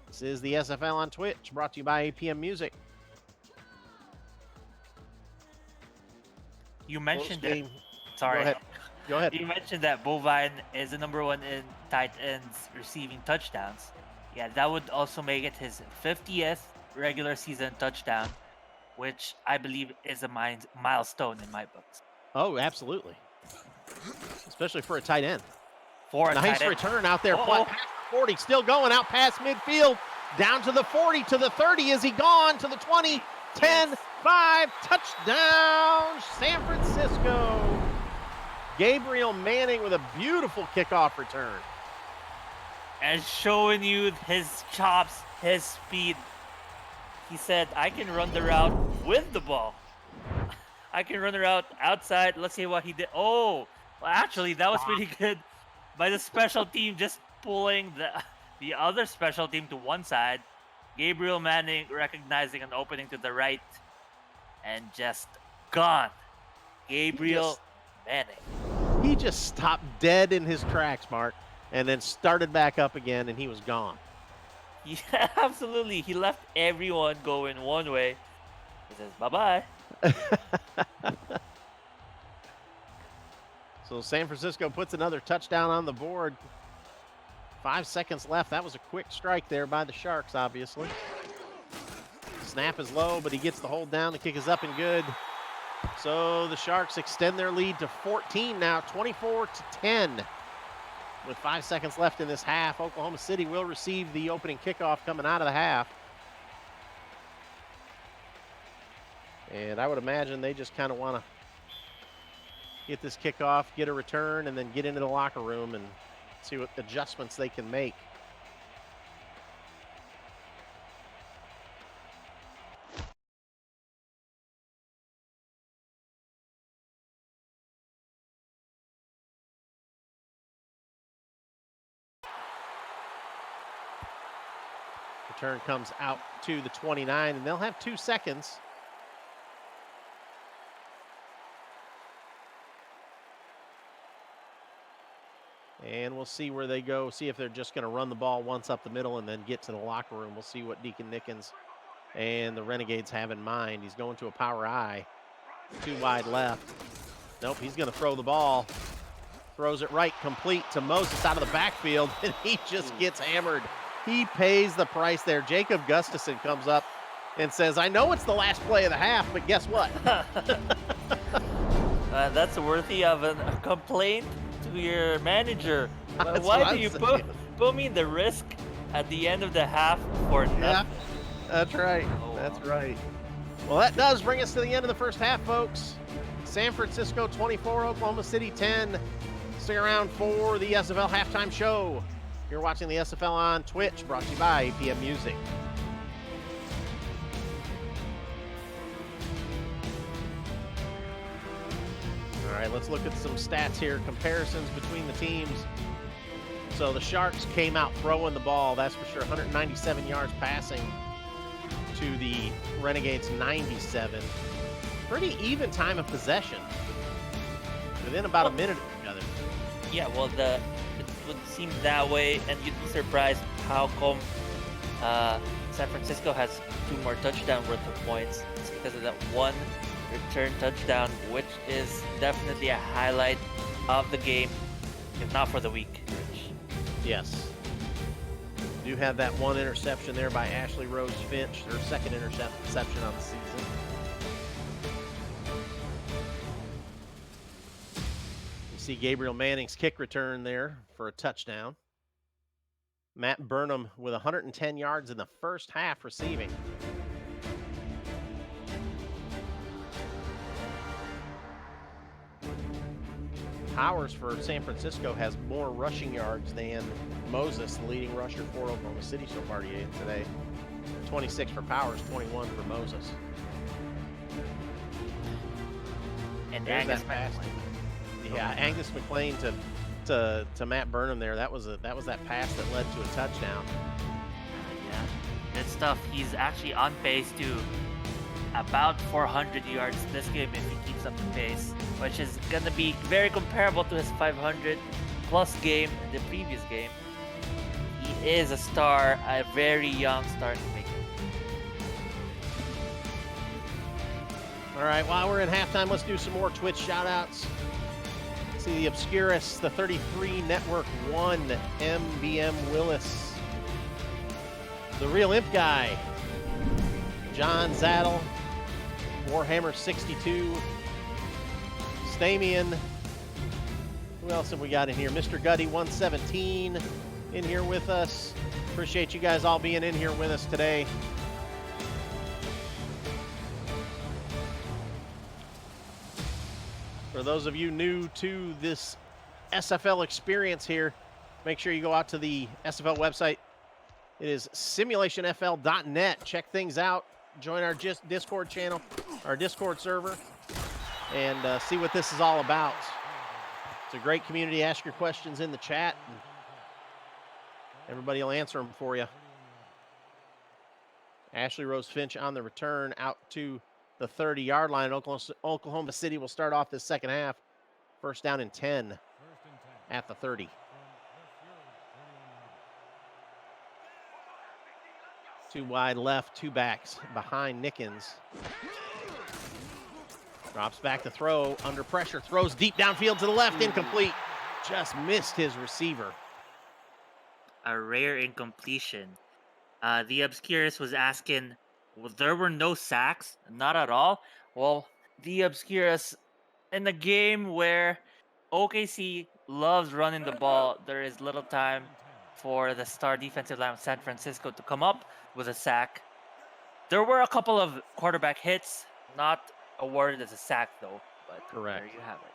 This is the SFL on Twitch, brought to you by APM Music. You mentioned that. Game. Sorry. Go ahead. You mentioned that Bovine is the #1 in tight ends receiving touchdowns. Yeah, that would also make it his 50th regular season touchdown, which I believe is a milestone in my books. Oh, absolutely. Especially for a tight end. For a nice tight end. return out there. Past the 40, still going out past midfield. Down to the 40, to the 30. Is he gone? To the 20, 10, 5. Touchdown, San Francisco. Gabriel Manning with a beautiful kickoff return. And showing you his chops, his speed. He said, I can run the route with the ball. I can run the route outside. Let's see what he did. Oh, well, actually, that was pretty good by the special team, just pulling the other special team to one side. Gabriel Manning recognizing an opening to the right and just gone. Gabriel Manning. He just stopped dead in his tracks, Mark, and then started back up again, and he was gone. Yeah, absolutely. He left everyone going one way. He says, bye-bye. So San Francisco puts another touchdown on the board. 5 seconds left. That was a quick strike there by the Sharks, obviously. Snap is low, but he gets the hold down. The kick is up and good. So the Sharks extend their lead to 14 now, 24-10. With 5 seconds left in this half, Oklahoma City will receive the opening kickoff coming out of the half. And I would imagine they just kind of want to get this kickoff, get a return, and then get into the locker room and see what adjustments they can make. Return comes out to the 29, and they'll have 2 seconds. And we'll see where they go, see if they're just going to run the ball once up the middle and then get to the locker room. We'll see what Deacon Nickens and the Renegades have in mind. He's going to a power I, 2 wide left. Nope, he's going to throw the ball. Throws it right, complete to Moses out of the backfield, and he just gets hammered. He pays the price there. Jacob Gustafson comes up and says, I know it's the last play of the half, but guess what? That's worthy of a complaint to your manager. That's Why what do I'm you saying. put me in the risk at the end of the half for Yeah, nothing? that's right. Oh, That's wow. right. Well, that does bring us to the end of the first half, folks. San Francisco 24, Oklahoma City 10. Stick around for the SFL halftime show. You're watching the SFL on Twitch, brought to you by APM Music. All right, let's look at some stats here, comparisons between the teams. So the Sharks came out throwing the ball, that's for sure. 197 yards passing to the Renegades 97. Pretty even time of possession. Within about a minute of each other. Yeah, well, it would seem that way, and you'd be surprised how come San Francisco has 2 more touchdown worth of points. It's because of that one return touchdown, which is definitely a highlight of the game, if not for the week, Rich. Yes. Do have that one interception there by Ashley Rose Finch, her second interception on the season. You see Gabriel Manning's kick return there for a touchdown. Matt Burnham with 110 yards in the first half receiving. Powers for San Francisco has more rushing yards than Moses, the leading rusher for Oklahoma City so far today. 26 for Powers, 21 for Moses. And There's Angus that pass. McClain. Yeah, Angus McClain to Matt Burnham there. That was that pass that led to a touchdown. Yeah, good stuff. He's actually on pace to about 400 yards this game if he keeps up the pace, which is going to be very comparable to his 500 plus game in the previous game. He is a star, a very young star to make it. All right, while we're in halftime, let's do some more Twitch shout-outs. See the Obscurus, the 33 Network 1, MBM Willis, the Real Imp Guy, John Zaddle, Warhammer 62, Stamian. Who else have we got in here? Mr. Gutty 117 in here with us. Appreciate you guys all being in here with us today. For those of you new to this SFL experience here, make sure you go out to the SFL website. It is simulationfl.net. Check things out. Join our Discord channel, our Discord server, and see what this is all about. It's a great community. Ask your questions in the chat, and everybody will answer them for you. Ashley Rose Finch on the return out to the 30-yard line. Oklahoma City will start off this second half. First down and 10 at the 30. Two wide left, two backs behind Nickens. Drops back to throw, under pressure, throws deep downfield to the left, incomplete. Just missed his receiver. A rare incompletion. The Obscurus was asking, well, there were no sacks? Not at all? Well, the Obscurus, in a game where OKC loves running the ball, there is little time for the star defensive line of San Francisco to come up with a sack. There were a couple of quarterback hits, not awarded as a sack though, but Correct. there you have it.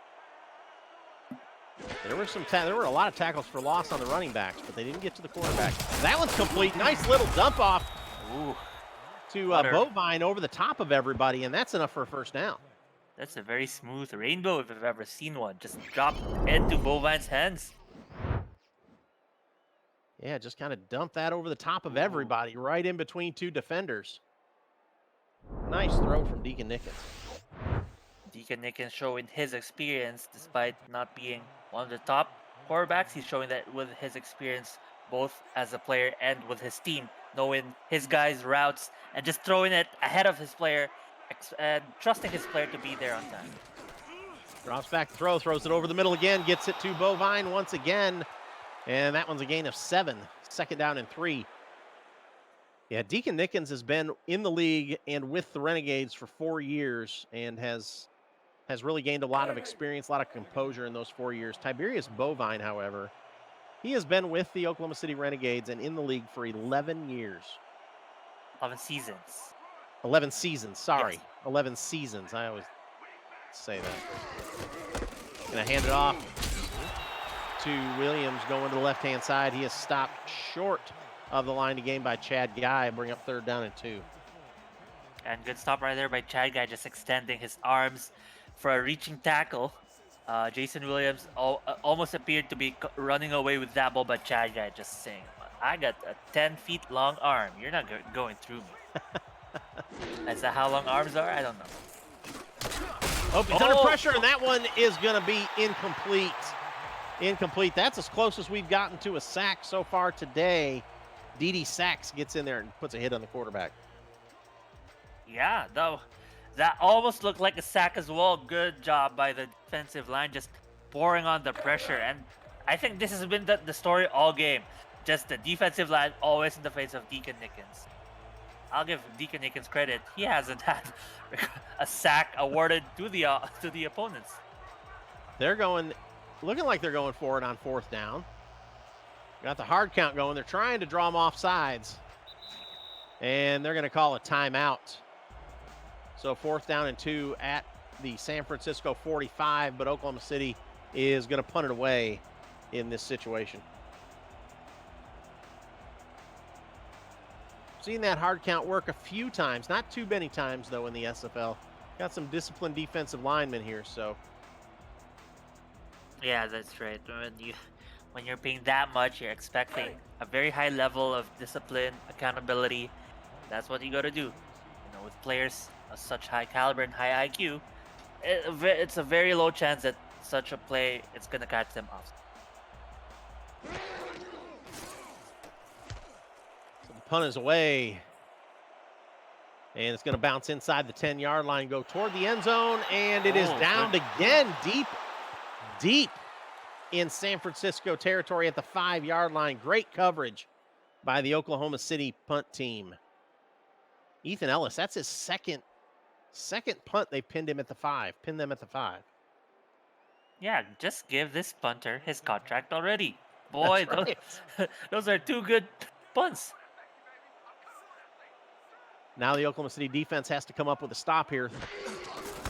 There were a lot of tackles for loss on the running backs, but they didn't get to the quarterback. That one's complete. Nice little dump off to Bovine over the top of everybody, and that's enough for a first down. That's a very smooth rainbow if I've ever seen one. Just dropped into Bovine's hands. Yeah, just kind of dumped that over the top of everybody, right in between two defenders. Nice throw from Deacon Nickens. Deacon Nickens showing his experience despite not being one of the top quarterbacks. He's showing that with his experience both as a player and with his team, knowing his guys' routes and just throwing it ahead of his player and trusting his player to be there on time. Drops back to throw, throws it over the middle again, gets it to Bovine once again, and that one's a gain of 7. Second down and 3. Yeah, Deacon Nickens has been in the league and with the Renegades for 4 years and has really gained a lot of experience, a lot of composure in those 4 years. Tiberius Bovine, however, he has been with the Oklahoma City Renegades and in the league for 11 years. 11 seasons. 11 seasons, sorry. Yes. 11 seasons. I always say that. Gonna hand it off to Williams going to the left-hand side. He is stopped short of the line of game by Chad Guy, bring up 3rd down and 2. And good stop right there by Chad Guy, just extending his arms for a reaching tackle. Jason Williams almost appeared to be running away with that ball, but Chad Guy just saying, I got a 10 feet long arm. You're not going through me. Is that how long arms are? I don't know. Oh, he's under pressure, and that one is going to be incomplete. Incomplete. That's as close as we've gotten to a sack so far today. Dede Sachs gets in there and puts a hit on the quarterback. Yeah, though, that almost looked like a sack as well. Good job by the defensive line, just pouring on the pressure. And I think this has been the story all game. Just the defensive line always in the face of Deacon Nickens. I'll give Deacon Nickens credit. He hasn't had a sack awarded to the opponents. They're looking like they're going for it on 4th down. Got the hard count going. They're trying to draw them off sides. And they're going to call a timeout. So 4th down and 2 at the San Francisco 45, but Oklahoma City is going to punt it away in this situation. Seen that hard count work a few times, not too many times though in the SFL. Got some disciplined defensive linemen here, so. Yeah, that's right. When you're paying that much, you're expecting a very high level of discipline, accountability. That's what you got to do. With players of such high caliber and high IQ, it's a very low chance that such a play it's gonna catch them off. So the punt is away, and it's gonna bounce inside the 10-yard line, go toward the end zone, and it is downed again, deep in San Francisco territory at the 5-yard line. Great coverage by the Oklahoma City punt team. Ethan Ellis, that's his second punt. They pinned them at the 5. Yeah, just give this punter his contract already. Boy, right. those are 2 good punts. Now the Oklahoma City defense has to come up with a stop here.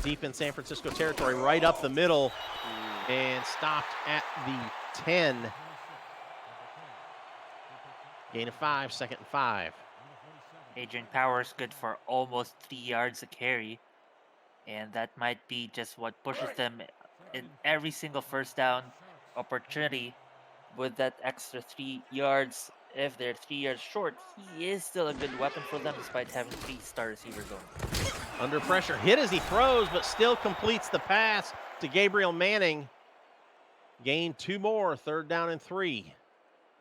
Deep in San Francisco territory, right up the middle, and stopped at the 10. Gain of 5, 2nd and 5. Adrian Powers good for almost 3 yards a carry. And that might be just what pushes them in every single first down opportunity with that extra 3 yards. If they're 3 yards short, he is still a good weapon for them despite having 3 star receivers on. Under pressure, hit as he throws, but still completes the pass to Gabriel Manning. Gain 2 more, 3rd down and 3.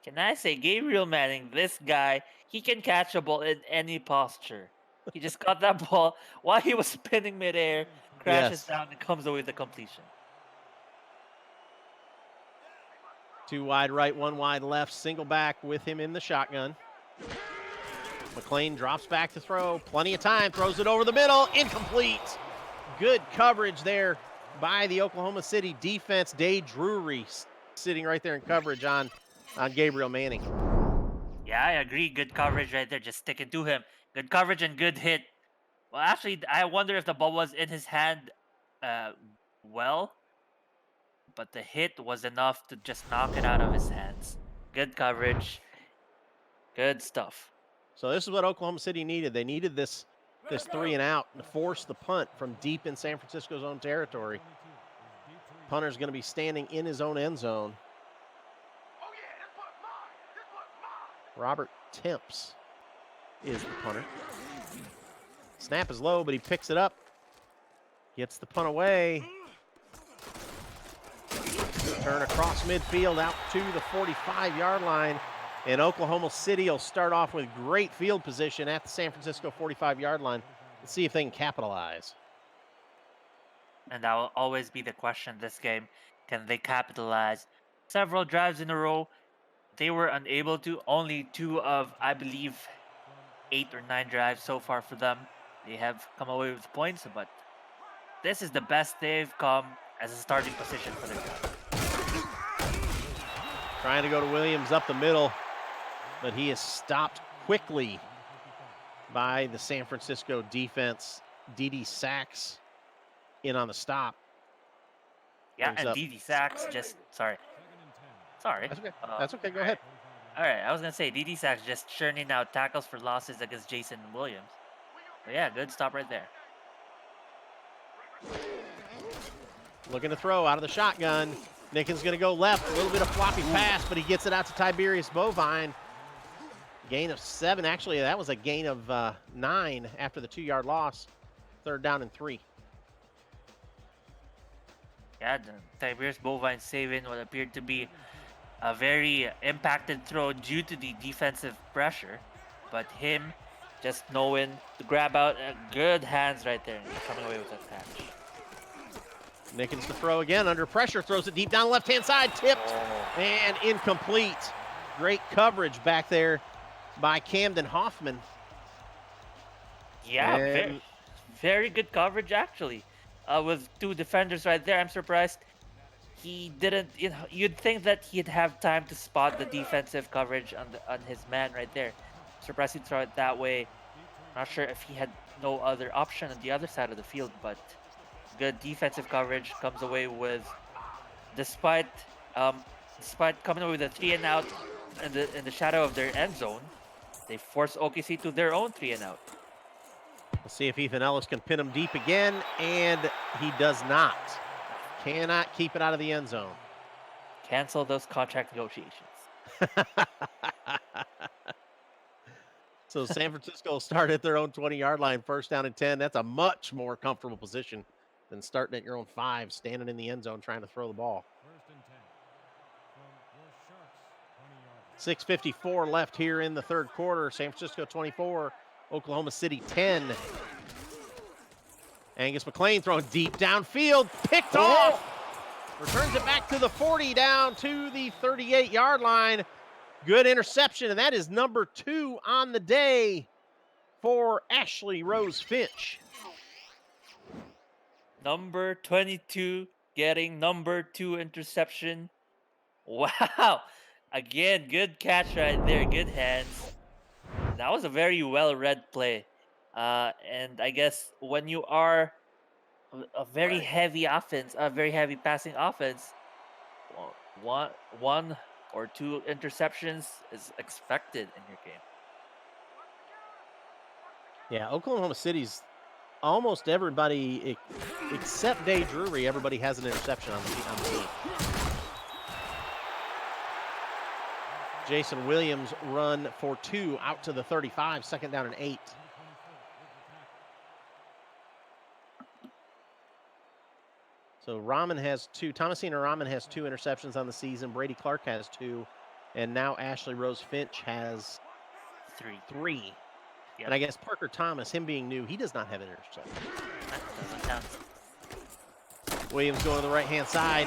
Can I say, Gabriel Manning, this guy, he can catch a ball in any posture. He just got that ball while he was spinning midair, crashes Yes. down, and comes away with the completion. 2 wide right, 1 wide left, single back with him in the shotgun. McLean drops back to throw. Plenty of time, throws it over the middle, incomplete. Good coverage there by the Oklahoma City defense. Day Drury sitting right there in coverage on Gabriel Manning. Yeah, I agree. Good coverage right there. Just sticking to him. Good coverage and good hit. Well, actually, I wonder if the ball was in his hand well, but the hit was enough to just knock it out of his hands. Good coverage. Good stuff. So this is what Oklahoma City needed. They needed this 3 and out to force the punt from deep in San Francisco's own territory. Punter's going to be standing in his own end zone. Robert Temps is the punter. Snap is low, but he picks it up. Gets the punt away. Turn across midfield out to the 45-yard line. And Oklahoma City will start off with great field position at the San Francisco 45-yard line. Let's see if they can capitalize. And that will always be the question this game. Can they capitalize? Several drives in a row, they were unable to. Only 2 of, I believe, 8 or 9 drives so far for them. They have come away with points, but this is the best they've come as a starting position for their job. Trying to go to Williams up the middle, but he is stopped quickly by the San Francisco defense. D.D. Sachs in on the stop. Yeah, Brings and up- D.D. Sachs just, sorry. That's okay. That's okay. Go ahead. All right, I was going to say, D.D. Sachs just churning out tackles for losses against Jason Williams. But yeah, good stop right there. Looking to throw out of the shotgun. Nickens going to go left. A little bit of floppy pass, but he gets it out to Tiberius Bovine. Gain of 7. Actually, that was a gain of 9 after the 2-yard loss. 3rd down and 3. Yeah, the Tiberius Bovine saving what appeared to be a very impacted throw due to the defensive pressure. But him just knowing to grab out good hands right there and coming away with a catch. Nickens to throw again under pressure. Throws it deep down the left-hand side. Tipped and incomplete. Great coverage back there by Camden Hoffman. Yeah, very, very good coverage actually. With 2 defenders right there, I'm surprised he didn't. You'd think that he'd have time to spot the defensive coverage on his man right there. Surprised he'd throw it that way. Not sure if he had no other option on the other side of the field, but good defensive coverage comes away with, despite coming away with a 3 and out in the shadow of their end zone, they force OKC to their own 3 and out. We'll see if Ethan Ellis can pin him deep again, and he does not. Cannot keep it out of the end zone. Cancel those contract negotiations. So San Francisco will start at their own 20-yard line, 1st down and 10. That's a much more comfortable position than starting at your own 5, standing in the end zone trying to throw the ball. 6:54 left here in the 3rd quarter. San Francisco 24, Oklahoma City 10. Angus McLean throwing deep downfield, picked off. Returns it back to the 40, down to the 38-yard line. Good interception, and that is number 2 on the day for Ashley Rose Finch. Number 22 getting number 2 interception. Wow. Again, good catch right there. Good hands. That was a very well-read play. And I guess when you are a very heavy offense, a very heavy passing offense, one or 2 interceptions is expected in your game. Yeah, Oklahoma City's almost everybody except Day Drury, everybody has an interception on the team. Jason Williams run for 2 out to the 35, 2nd down and 8. So Rahman has 2. Thomasina Rahman has 2 interceptions on the season. Brady Clark has 2. And now Ashley Rose Finch has 3. Yep. And I guess Parker Thomas, him being new, he does not have an interception. That doesn't count. Williams going to the right-hand side,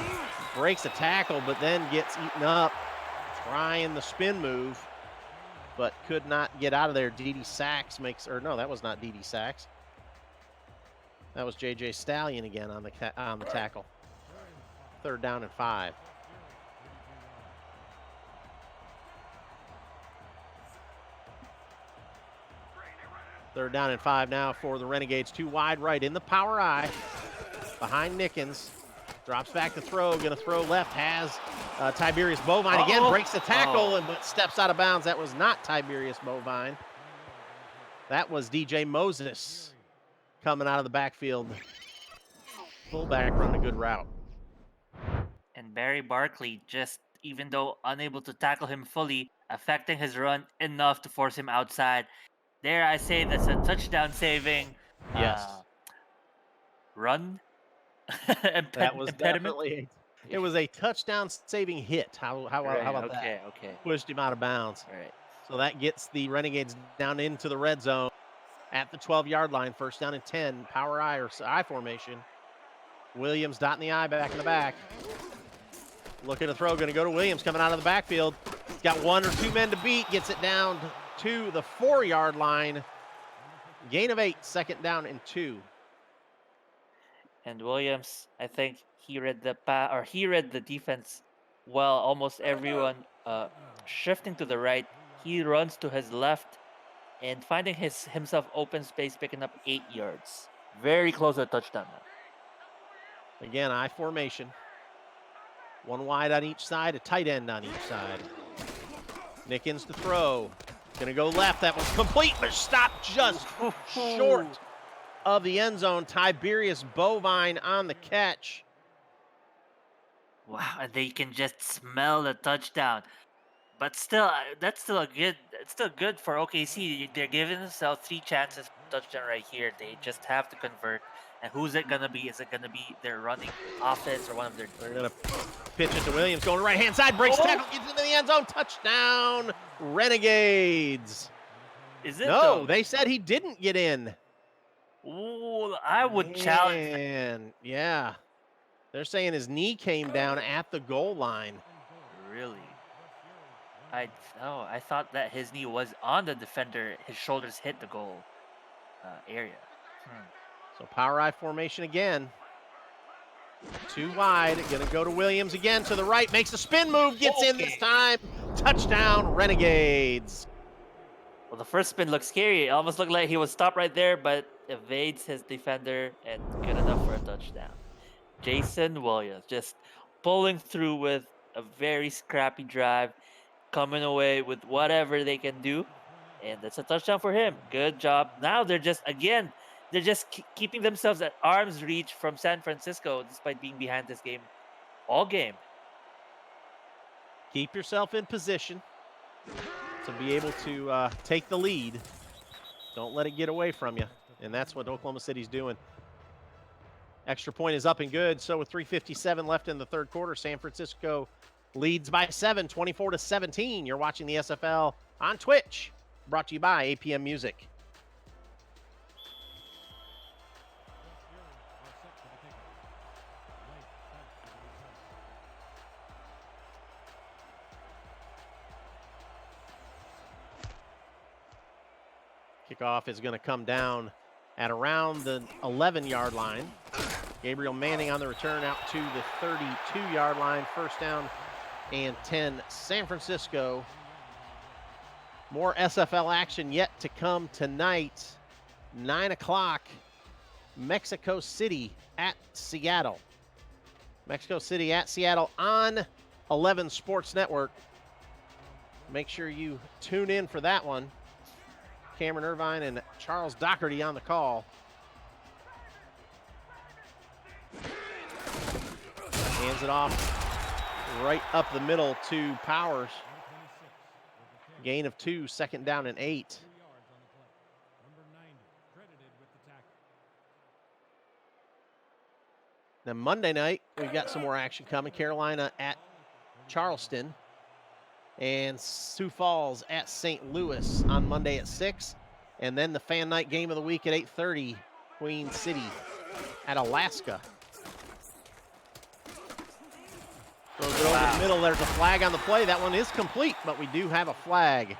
breaks a tackle, but then gets eaten up, trying the spin move, but could not get out of there. Dee Sachs makes, or no, that was not Dee Sachs. That was J.J. Stallion again on the tackle. 3rd down and 5. Third down and 5 now for the Renegades. 2 wide right in the power I. Behind Nickens. Drops back to throw. Going to throw left. Has Tiberius Bovine again. Breaks the tackle but steps out of bounds. That was not Tiberius Bovine. That was DJ Moses coming out of the backfield. Fullback run a good route. And Barry Barkley, just even though unable to tackle him fully, affecting his run enough to force him outside. Dare I say that's a touchdown saving Yes. Run That was impediment. definitely it was a touchdown saving hit. How about that? Okay. Pushed him out of bounds. All right. So that gets the Renegades down into the red zone at the 12-yard line. 1st down and 10. Power I or I formation. Williams dotting the I back in the back. Looking to throw. Going to go to Williams coming out of the backfield. He's got 1 or 2 men to beat. Gets it down to the 4-yard line. Gain of 8. 2nd down and 2. And Williams, I think he read the defense well. Almost everyone shifting to the right. He runs to his left and finding himself open space, picking up 8 yards. Very close to a touchdown now. Again, I formation. 1 wide on each side, a tight end on each side. Nickens to throw. Gonna go left. That was complete, but stopped just short of the end zone. Tiberius Bovine on the catch. Wow, and they can just smell the touchdown. But still, it's still good for OKC. They're giving themselves 3 chances for touchdown right here. They just have to convert. And who's it gonna be? Is it gonna be their running offense or one of their? They're gonna pitch it to Williams, going to right hand side, breaks tackle, gets into the end zone, touchdown, Renegades. Is it? No, though? they said he didn't get in. Ooh, I would challenge. And yeah, they're saying his knee came down at the goal line. Really? I thought that his knee was on the defender. His shoulders hit the goal area. So power I formation again. 2 wide, gonna go to Williams again to the right, makes a spin move, gets in this time. Touchdown, Renegades. Well, the first spin looked scary. It almost looked like he would stop right there, but evades his defender and good enough for a touchdown. Jason Williams just pulling through with a very scrappy drive, coming away with whatever they can do, and that's a touchdown for him. Good job. Now they're just keeping themselves at arm's reach from San Francisco, despite being behind this game all game. Keep yourself in position to be able to take the lead. Don't let it get away from you, and that's what Oklahoma City's doing. Extra point is up and good. So with 3:57 left in the 3rd quarter, San Francisco leads by 7, 24-17. You're watching the SFL on Twitch, brought to you by APM Music. Kickoff is going to come down at around the 11-yard line. Gabriel Manning on the return out to the 32-yard line. 1st down and 10, San Francisco. More SFL action yet to come tonight. 9 o'clock, Mexico City at Seattle. Mexico City at Seattle on 11 Sports Network. Make sure you tune in for that one. Cameron Irvine and Charles Doherty on the call. Hands it off right up the middle to Powers. Gain of 2, 2nd down and 8. Now Monday night, we've got some more action coming. Carolina at Charleston. And Sioux Falls at St. Louis on Monday at 6. And then the fan night game of the week at 8:30, Queen City at Alaska. Throws it over the middle. There's a flag on the play. That one is complete, but we do have a flag.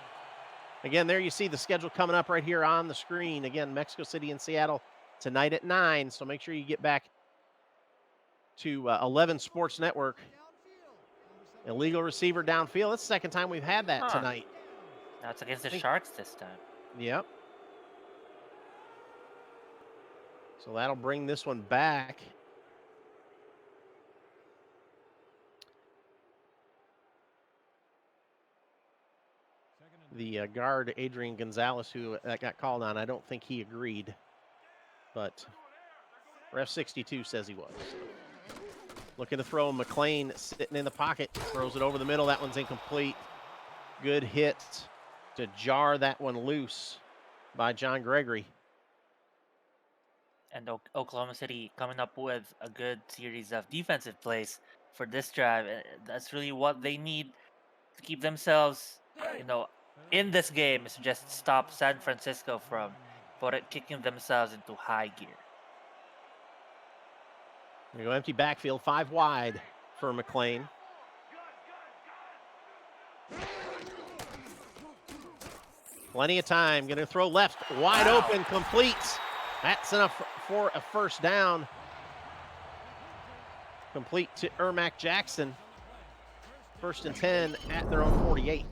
Again, there you see the schedule coming up right here on the screen. Again, Mexico City and Seattle tonight at 9. So make sure you get back to 11 Sports Network. Illegal receiver downfield. That's the second time we've had that tonight. That's against the Sharks this time. Yep. So that'll bring this one back. The guard, Adrian Gonzalez, who that got called on, I don't think he agreed. But Ref 62 says he was. Looking to throw. McLean sitting in the pocket. Throws it over the middle. That one's incomplete. Good hit to jar that one loose by John Gregory. And Oklahoma City coming up with a good series of defensive plays for this drive. That's really what they need to keep themselves, in this game, is to just stop San Francisco from kicking themselves into high gear. There you go, empty backfield, 5 wide for McLean. Plenty of time. Going to throw left, wide open, complete. That's enough for a first down. Complete to Ermac Jackson. 1st and 10 at their own 48.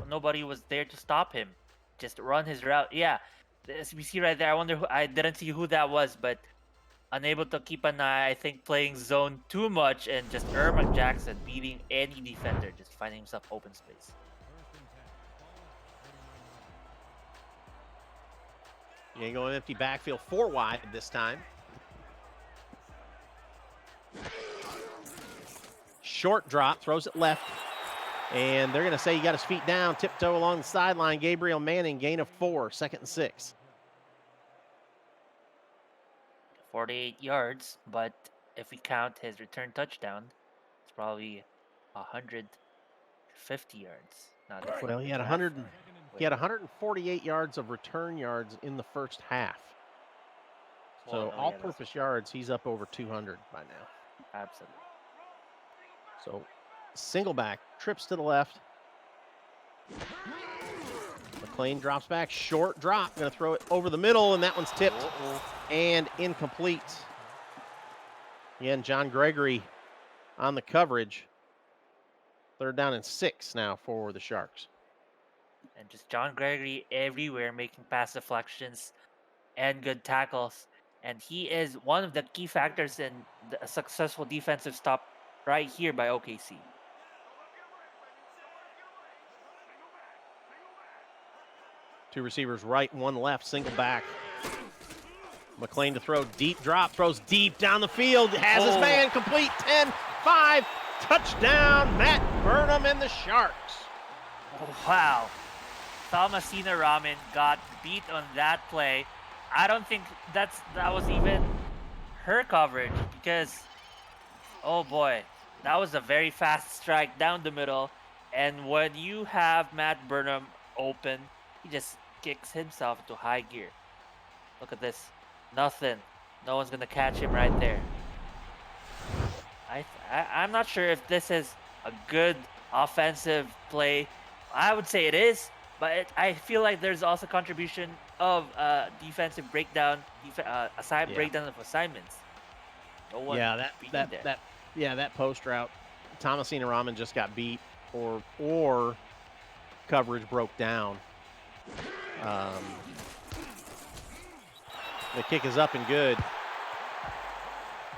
Nobody was there to stop him. Just run his route. Yeah, as we see right there, I didn't see who that was, but unable to keep an eye, I think playing zone too much, and just Ermac Jackson beating any defender, just finding himself open space. Yeah, going empty backfield, 4 wide this time. Short drop, throws it left. And they're going to say he got his feet down, tiptoe along the sideline. Gabriel Manning, gain of 4, 2nd and 6. 48 yards, but if we count his return touchdown, it's probably 150 yards. Well, he had 148 yards of return yards in the first half. So all-purpose yards, he's up over 200 by now. Absolutely. So single back, trips to the left. McLean drops back, short drop, going to throw it over the middle, and that one's tipped and incomplete. Again, John Gregory on the coverage. 3rd down and 6 now for the Sharks. And just John Gregory everywhere, making pass deflections and good tackles. And he is one of the key factors in the successful defensive stop right here by OKC. Two receivers right, 1 left, single back. McLean to throw, deep drop, throws deep down the field, has his man, complete, 10-5, touchdown, Matt Burnham and the Sharks. Oh, wow. Thomasina Ramin got beat on that play. I don't think that was even her coverage, because, oh boy, that was a very fast strike down the middle. And when you have Matt Burnham open, he just kicks himself into high gear. Look at this. Nothing. No one's going to catch him right there. I'm not sure if this is a good offensive play. I would say it is, but I feel like there's also contribution of defensive breakdown, breakdown of assignments. No one that post route. Thomasina Raman just got beat, or coverage broke down. The kick is up and good.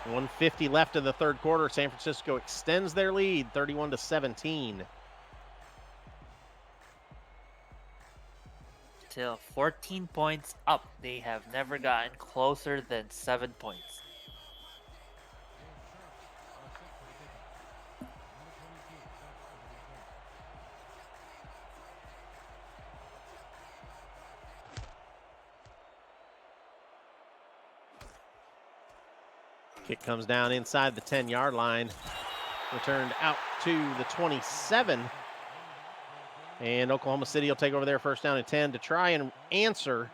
1:50 left in the 3rd quarter. San Francisco extends their lead, 31-17. Till 14 points up. They have never gotten closer than 7 points. Kick comes down inside the 10-yard line. Returned out to the 27. And Oklahoma City will take over their first down and 10 to try and answer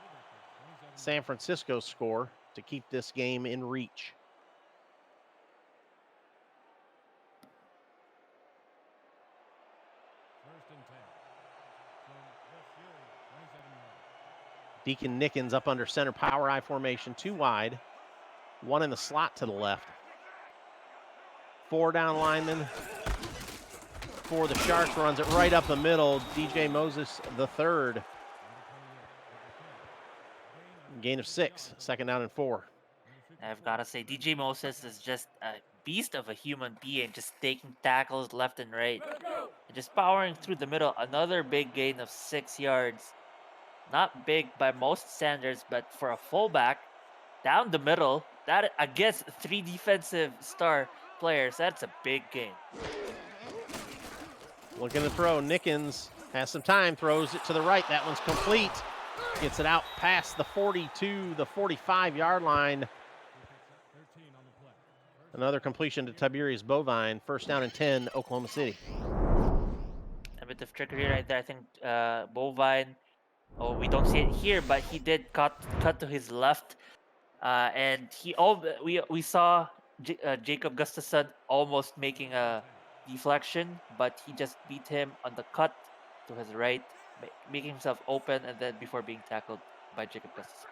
San Francisco's score to keep this game in reach. Deacon Nickens up under center, power I formation, 2 wide, 1 in the slot to the left. 4 down linemen for the Sharks, runs it right up the middle. DJ Moses the third. Gain of 6, second down and 4. I've got to say, DJ Moses is just a beast of a human being, just taking tackles left and right. And just powering through the middle. Another big gain of 6 yards. Not big by most standards, but for a fullback, down the middle, that against 3 defensive star players, that's a big gain. Looking to throw, Nickens has some time, throws it to the right. That one's complete. Gets it out past the 42, the 45-yard line. Another completion to Tiberius Bovine. First down and 10, Oklahoma City. A bit of trickery right there. I think Bovine, we don't see it here, but he did cut to his left. And we saw Jacob Gustafson almost making a deflection, but he just beat him on the cut to his right, making himself open, and then before being tackled by Jacob Gustafson.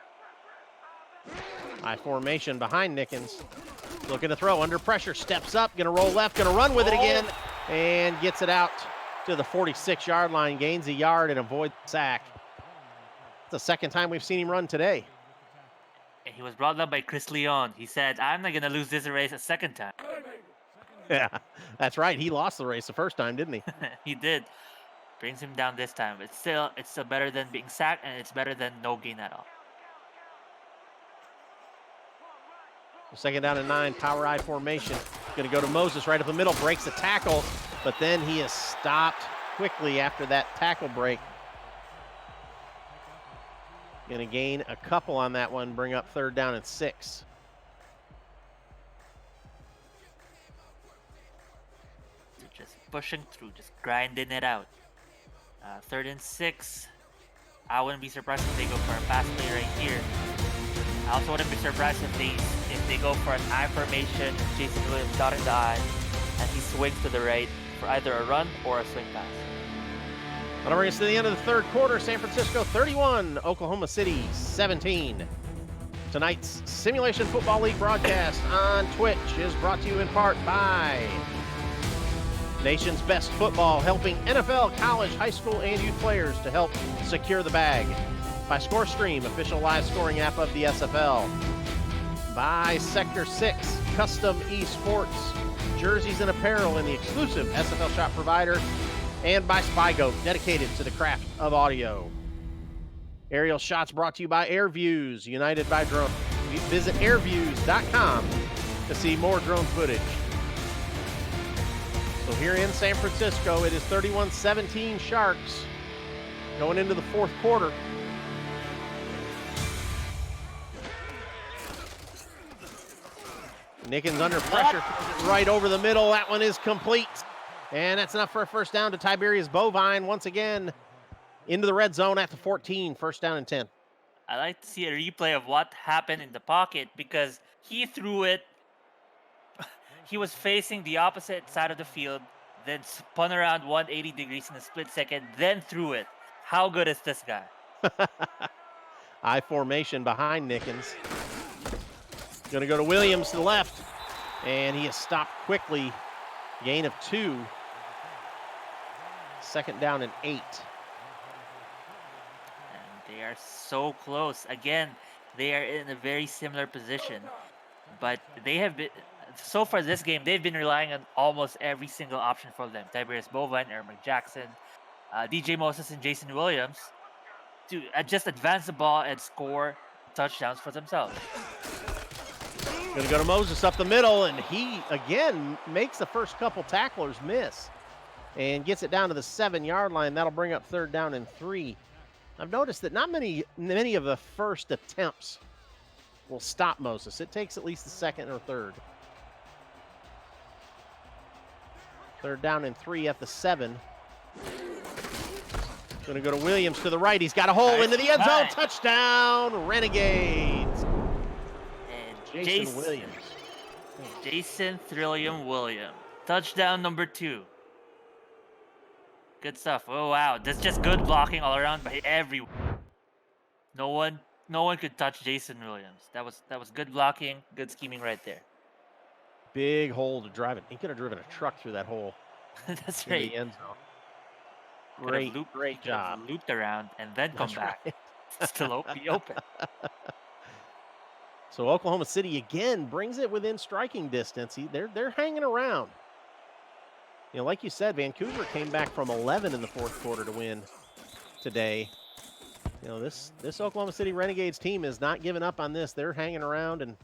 High formation behind Nickens. Looking to throw, under pressure, steps up, gonna roll left, gonna run with it again, and gets it out to the 46-yard line, gains a yard and avoids the sack. It's the second time we've seen him run today. And he was brought up by Chris Leon. He said, "I'm not gonna lose this race a second time." Yeah, that's right. He lost the race the first time, didn't he? He did. Brings him down this time. It's still better than being sacked, and it's better than no gain at all. Second down and 9, power I formation. Going to go to Moses right up the middle, breaks the tackle, but then he is stopped quickly after that tackle break. Going to gain a couple on that one, bring up third down and 6. Just pushing through, just grinding it out. Third and 6. I wouldn't be surprised if they go for a pass play right here. I also wouldn't be surprised if they go for an I formation, Jason Williams dotting the I, and he swings to the right for either a run or a swing pass. That'll bring us to the end of the third quarter. San Francisco 31, Oklahoma City 17. Tonight's Simulation Football League broadcast on Twitch is brought to you in part by Nation's Best Football, helping NFL, college, high school, and youth players to help secure the bag. By ScoreStream, official live scoring app of the SFL. By Sector 6, custom esports, jerseys and apparel in the exclusive SFL shop provider. And by SpyGoat, dedicated to the craft of audio. Aerial shots brought to you by AirViews, united by drone. Visit airviews.com to see more drone footage. So here in San Francisco, it is 31-17 Sharks going into the fourth quarter. Nickens under pressure, right over the middle. That one is complete. And that's enough for a first down to Tiberius Bovine once again into the red zone at the 14, first down and 10. I like to see a replay of what happened in the pocket because he threw it. He was facing the opposite side of the field, then spun around 180 degrees in a split second, then threw it. How good is this guy? I formation behind Nickens. Going to go to Williams to the left, and he is stopped quickly. Gain of 2. Second down and 8. And they are so close. Again, they are in a very similar position, but they have been, so far this game, they've been relying on almost every single option for them. Tiberius Bovine, Ermac Jackson, DJ Moses, and Jason Williams to just advance the ball and score touchdowns for themselves. Going to go to Moses up the middle, and he, again, makes the first couple tacklers miss and gets it down to the 7-yard line. That'll bring up third down and 3. I've noticed that not many of the first attempts will stop Moses. It takes at least the second or third. Third down and 3 at the 7. Going to go to Williams to the right. He's got a hole into the end zone. Nice. Touchdown, Renegades. And Jason Williams. Jason Thrillium Williams. Touchdown number 2. Good stuff. Oh wow, that's just good blocking all around by everyone. No one could touch Jason Williams. That was good blocking, good scheming right there. Big hole to drive it. He could have driven a truck through that hole. That's in right. the end zone. Great Job. Looped around and then come back. Right. Still be open. So Oklahoma City again brings it within striking distance. They're hanging around. You know, like you said, Vancouver came back from 11 in the fourth quarter to win today. You know, this Oklahoma City Renegades team is not giving up on this. They're hanging around and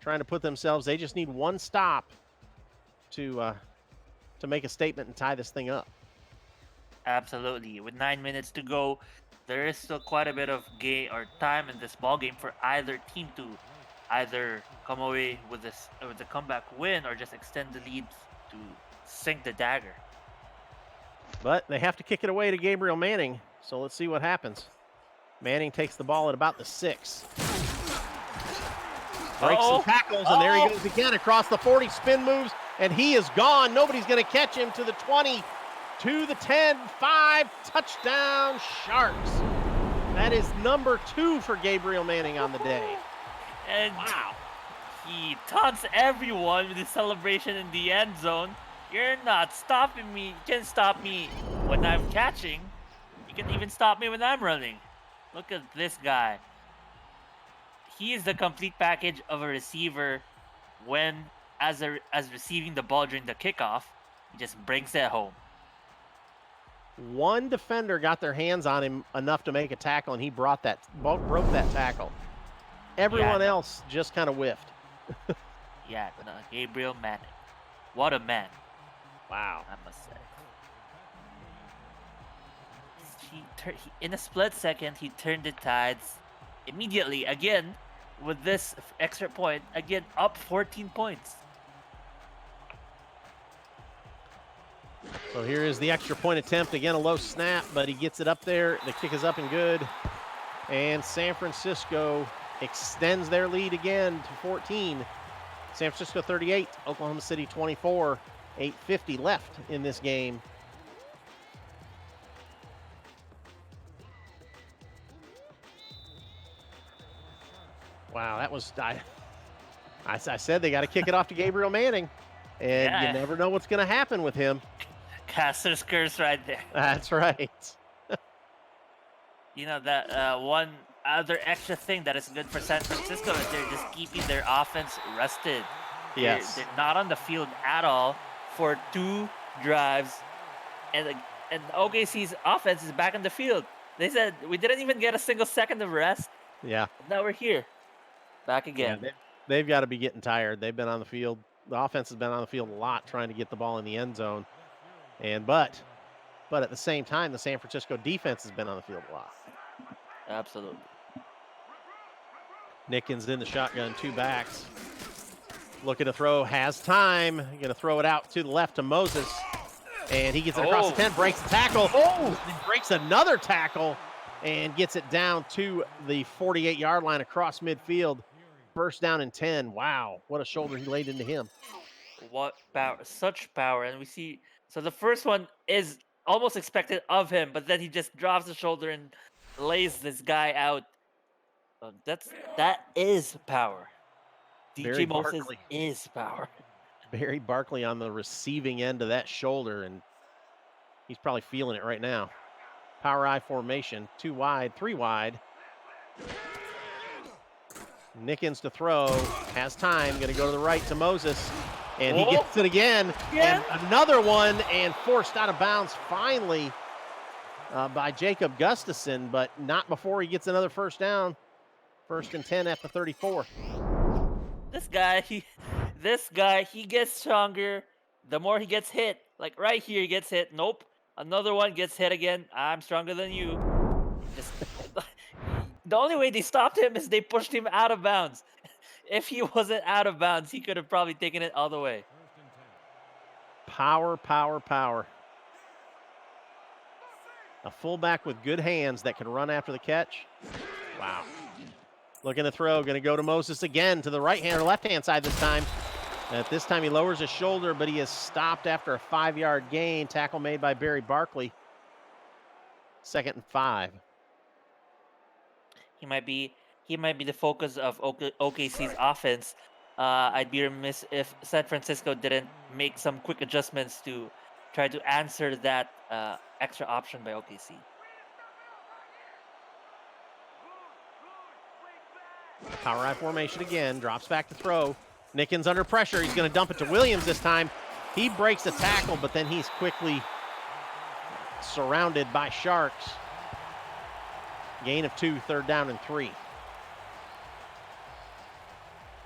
trying to put themselves. They just need one stop to make a statement and tie this thing up. Absolutely. With 9 minutes to go, there is still quite a bit of time in this ball game for either team to either come away with the comeback win or just extend the lead to sink the dagger. But they have to kick it away to Gabriel Manning. So let's see what happens. Manning takes the ball at about the 6. Breaks some tackles, and there he goes again across the 40, spin moves, and he is gone. Nobody's going to catch him to the 20, to the 10, 5, touchdown Sharks. That is number 2 for Gabriel Manning on the day. And wow, he taunts everyone with his celebration in the end zone. You're not stopping me. You can't stop me when I'm catching. You can even stop me when I'm running. Look at this guy. He is the complete package of a receiver when, as receiving the ball during the kickoff, he just brings it home. One defender got their hands on him enough to make a tackle, and he broke that tackle. Everyone else just kind of whiffed. Gabriel Manning. What a man. Wow. I must say. In a split second, he turned the tides immediately. Again, with this extra point, again, up 14 points. So here is the extra point attempt. Again, a low snap, but he gets it up there. The kick is up and good. And San Francisco extends their lead again to 14. San Francisco 38, Oklahoma City 24. 8:50 left in this game. Wow, that was I said they got to kick it off to Gabriel Manning, and you never know what's going to happen with him. Caster's curse right there. That's right. You know, that one other extra thing that is good for San Francisco is they're just keeping their offense rested. Yes. They're not on the field at all for 2 drives, and OKC's offense is back on the field. They said we didn't even get a single second of rest. Yeah. Now we're here, back again. Yeah, they've got to be getting tired. They've been on the field. The offense has been on the field a lot trying to get the ball in the end zone, but at the same time, the San Francisco defense has been on the field a lot. Absolutely. Nickens in the shotgun, 2 backs. Looking to throw, has time. Going to throw it out to the left to Moses. And he gets it across the 10, breaks the tackle. He breaks another tackle and gets it down to the 48-yard line across midfield. First down and 10. Wow, what a shoulder he laid into him. What power, such power. And we see, so the first one is almost expected of him, but then he just drops the shoulder and lays this guy out. That is power. DJ Moses is power. Barry Barkley on the receiving end of that shoulder, and he's probably feeling it right now. Power I formation, 2 wide, 3 wide. Nickens to throw, has time, going to go to the right to Moses, and he gets it again. And another one, and forced out of bounds finally by Jacob Gustafson, but not before he gets another first down. First and 10 at the 34. This guy, he gets stronger the more he gets hit. Like right here, he gets hit. Nope. Another one gets hit again. I'm stronger than you. The only way they stopped him is they pushed him out of bounds. If he wasn't out of bounds, he could have probably taken it all the way. Power, power, power. A fullback with good hands that can run after the catch. Wow. Looking to throw, going to go to Moses again to the right hand or left hand side this time. At this time, he lowers his shoulder, but he is stopped after a 5-yard gain. Tackle made by Barry Barkley. 2nd and 5. He might be the focus of OKC's offense. I'd be remiss if San Francisco didn't make some quick adjustments to try to answer that extra option by OKC. Power I formation again, drops back to throw. Nickens under pressure. He's going to dump it to Williams this time. He breaks the tackle, but then he's quickly surrounded by Sharks. Gain of 2, 3rd down and 3.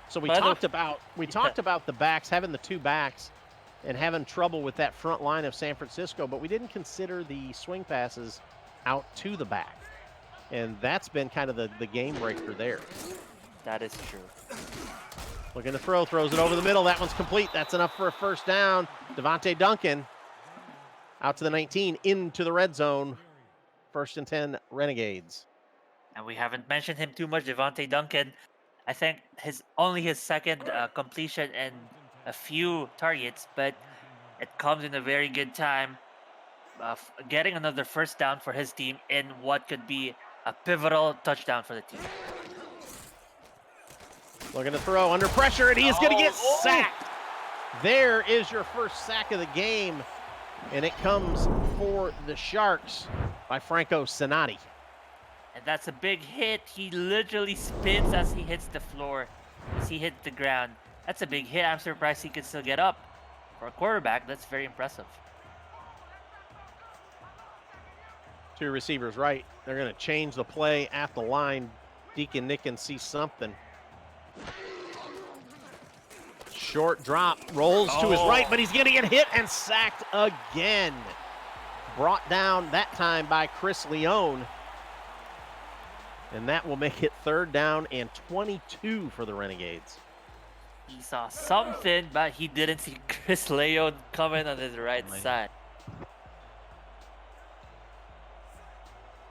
So we talked about the backs, having the 2 backs and having trouble with that front line of San Francisco, but we didn't consider the swing passes out to the back. And that's been kind of the game breaker there. That is true. Looking to throw, throws it over the middle. That one's complete. That's enough for a 1st down. Devontae Duncan out to the 19, into the red zone. 1st and 10, Renegades. And we haven't mentioned him too much, Devontae Duncan. I think only his 2nd completion and a few targets, but it comes in a very good time. Getting another 1st down for his team in what could be a pivotal touchdown for the team. Looking to throw under pressure, and he is going to get sacked. There is your 1st sack of the game, and it comes for the Sharks by Franco Sinati. And that's a big hit. He literally spins as he hits the floor, as he hit the ground. That's a big hit. I'm surprised he could still get up. For a quarterback, that's very impressive. 2 receivers right. They're going to change the play at the line. Deacon Nickens sees something. Short drop, rolls to his right, but he's going to get hit and sacked again. Brought down that time by Chris Leone. And that will make it 3rd down and 22 for the Renegades. He saw something, but he didn't see Chris Leone coming on his right side.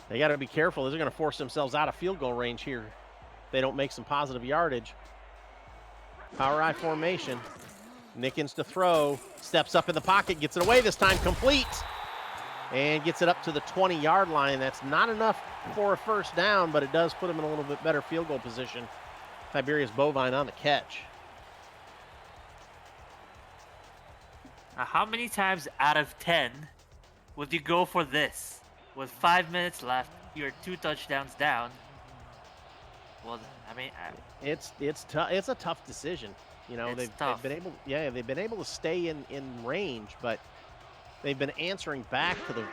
They got to be careful. They're going to force themselves out of field goal range here if they don't make some positive yardage. Power I formation. Nickens to throw. Steps up in the pocket. Gets it away this time. Complete. And gets it up to the 20-yard line. That's not enough for a 1st down, but it does put him in a little bit better field goal position. Tiberius Bovine on the catch. Now, how many times out of 10 would you go for this? With 5 minutes left, you're 2 touchdowns down. Well, I mean, it's a tough decision. You know, they've been able to stay in range, but they've been answering back to the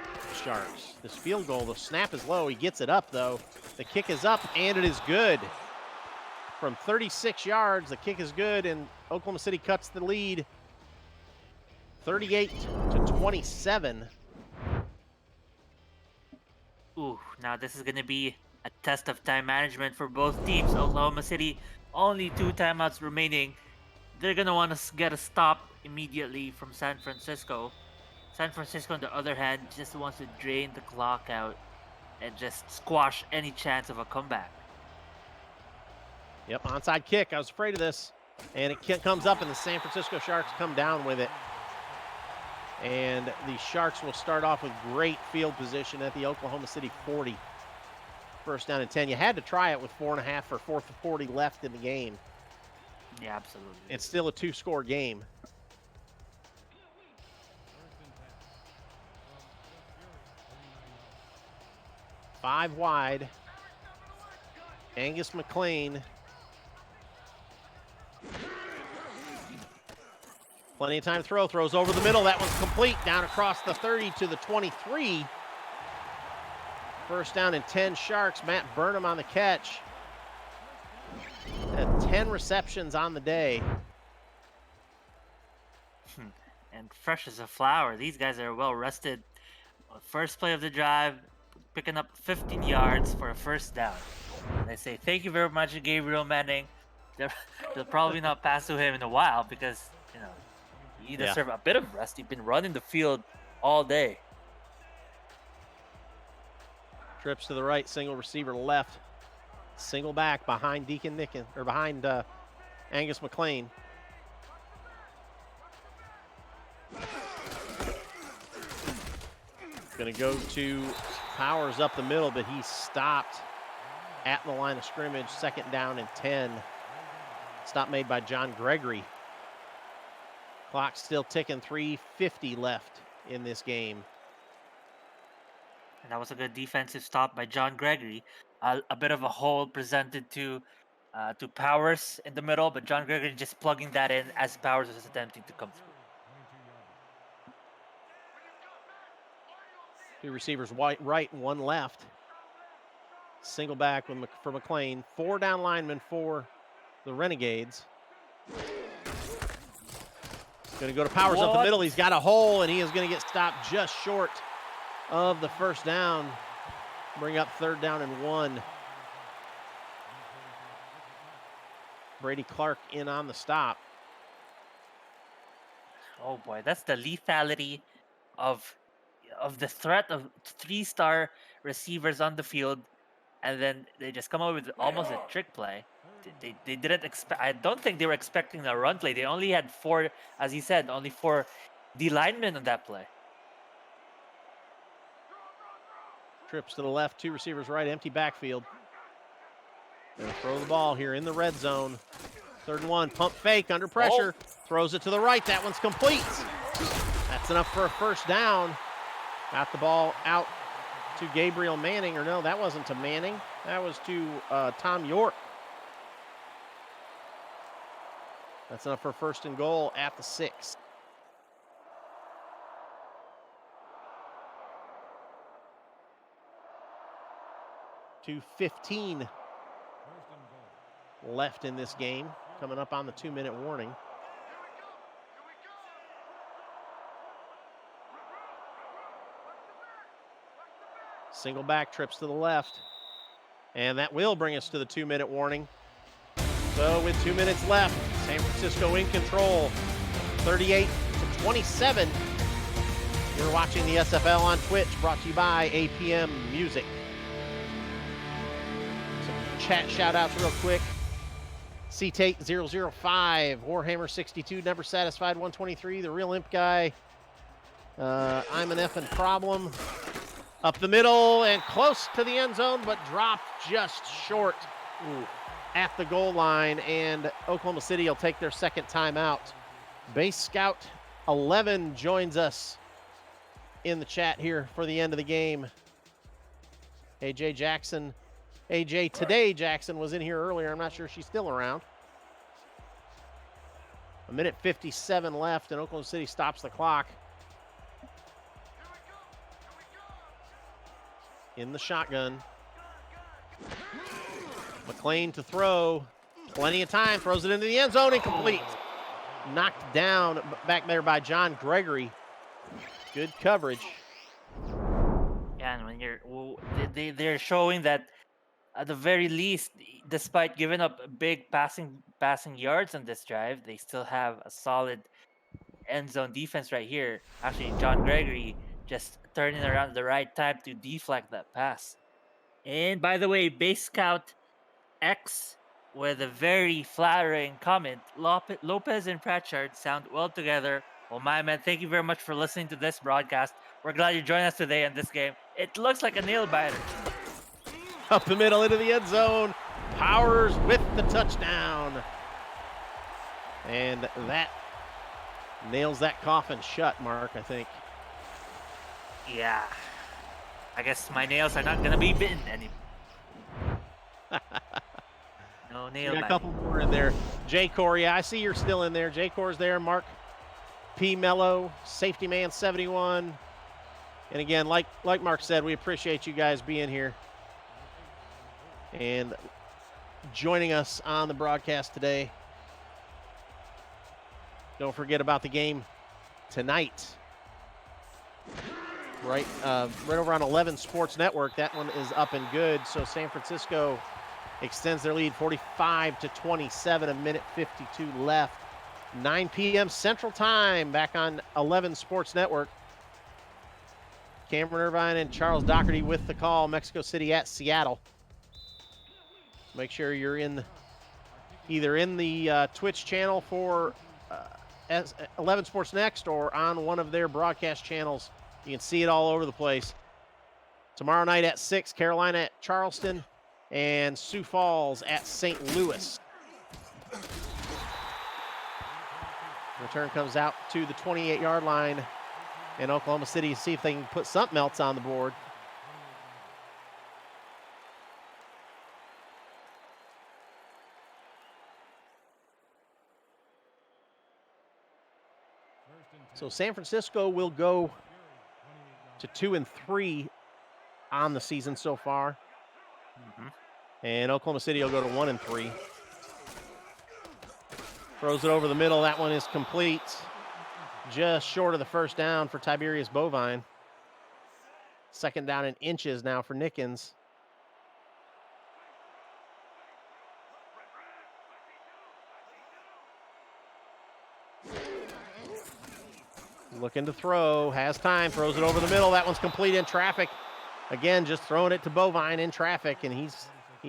Sharks. This field goal, the snap is low. He gets it up though. The kick is up and it is good. From 36 yards, the kick is good, and Oklahoma City cuts the lead 38-27. Ooh, now this is going to be a test of time management for both teams. Oklahoma City, only 2 timeouts remaining. They're going to want to get a stop immediately from San Francisco. San Francisco, on the other hand, just wants to drain the clock out and just squash any chance of a comeback. Yep, onside kick. I was afraid of this. And it comes up, and the San Francisco Sharks come down with it. And the Sharks will start off with great field position at the Oklahoma City 40. 1st down and 10. You had to try it with 4.5 or 4:40 left in the game. Yeah, absolutely. It's still a 2-score game. Five wide. Angus McLean. Plenty of time to throw. Throws over the middle. That one's complete. Down across the 30 to the 23. 1st down and 10 Sharks. Matt Burnham on the catch. Had 10 receptions on the day. And fresh as a flower. These guys are well rested. First play of the drive, picking up 15 yards for a 1st down. And they say, thank you very much, Gabriel Manning. They'll probably not pass to him in a while because, you know, you deserve a bit of rest. You've been running the field all day. Trips to the right, single receiver left. Single back behind Deacon Nicken, or behind Angus McLean. Going to go to Powers up the middle, but he's stopped at the line of scrimmage. 2nd down and 10. Stop made by John Gregory. Clock still ticking, 3:50 left in this game. And that was a good defensive stop by John Gregory. A bit of a hole presented to Powers in the middle, but John Gregory just plugging that in as Powers was attempting to come through. 2 receivers, right and 1 left. Single back for McLean. 4 down linemen for the Renegades. Going to go to Powers up the middle. He's got a hole, and he is going to get stopped just short of the 1st down. Bring up 3rd down and 1. Brady Clark in on the stop. Oh boy, that's the lethality of the threat of 3-star receivers on the field, and then they just come up with almost a trick play. They didn't expect. I don't think they were expecting a run play. They only had 4, as he said, only 4 D linemen on that play. Trips to the left, 2 receivers right, empty backfield. Gonna throw the ball here in the red zone. 3rd and 1, pump fake under pressure. Throws it to the right. That one's complete. That's enough for a 1st down. Got the ball out to Gabriel Manning, or no, that wasn't to Manning. That was to Tom York. That's enough for 1st and goal at the 6. .2:15 left in this game, coming up on the 2-minute warning. Single back, trips to the left. And that will bring us to the 2-minute warning. So with 2 minutes left, San Francisco in control, 38-27. You're watching the SFL on Twitch, brought to you by APM Music. Some chat shout-outs real quick. C-Tate 005, Warhammer 62, Never Satisfied 123, The Real Imp Guy. I'm an effing problem. Up the middle and close to the end zone, but dropped just short at the goal line, and Oklahoma City will take their 2nd timeout. Base Scout 11 joins us in the chat here for the end of the game. AJ Jackson. AJ Today Jackson was in here earlier. I'm not sure she's still around. 1:57 left, and Oklahoma City stops the clock. In the shotgun. McLean to throw. Plenty of time. Throws it into the end zone. Incomplete. Knocked down back there by John Gregory. Good coverage. Yeah, and when they're showing that at the very least, despite giving up big passing yards on this drive, they still have a solid end zone defense right here. Actually, John Gregory just turning around at the right time to deflect that pass. And by the way, Base Scout X with a very flattering comment. Lopez and Pratchard sound well together. Well, my man, thank you very much for listening to this broadcast. We're glad you joined us today in this game. It looks like a nail biter. Up the middle into the end zone. Powers with the touchdown. And that nails that coffin shut, Mark, I think. Yeah. I guess my nails are not going to be bitten anymore. No nail biting. A couple more in there. Jay Corey, I see you're still in there. Jay Corey's there. Mark P. Mello, Safety Man 71. And again, like Mark said, we appreciate you guys being here and joining us on the broadcast today. Don't forget about the game tonight. Right over on 11 Sports Network. That one is up and good. So San Francisco extends their lead 45-27, 1:52 left. 9 p.m. Central Time back on 11 Sports Network. Cameron Irvine and Charles Doherty with the call. Mexico City at Seattle. Make sure you're either in the Twitch channel for S11 Sports Next or on one of their broadcast channels. You can see it all over the place. Tomorrow night at 6, Carolina at Charleston and Sioux Falls at St. Louis. Return comes out to the 28-yard line in Oklahoma City to see if they can put something else on the board. So San Francisco will go to 2-3 on the season so far. And Oklahoma City will go to 1-3. Throws it over the middle. That one is complete. Just short of the first down for Tiberius Bovine. Second down in inches now for Nickens. Looking to throw, has time, throws it over the middle. That one's complete in traffic. Again, just throwing it to Bovine in traffic, and he's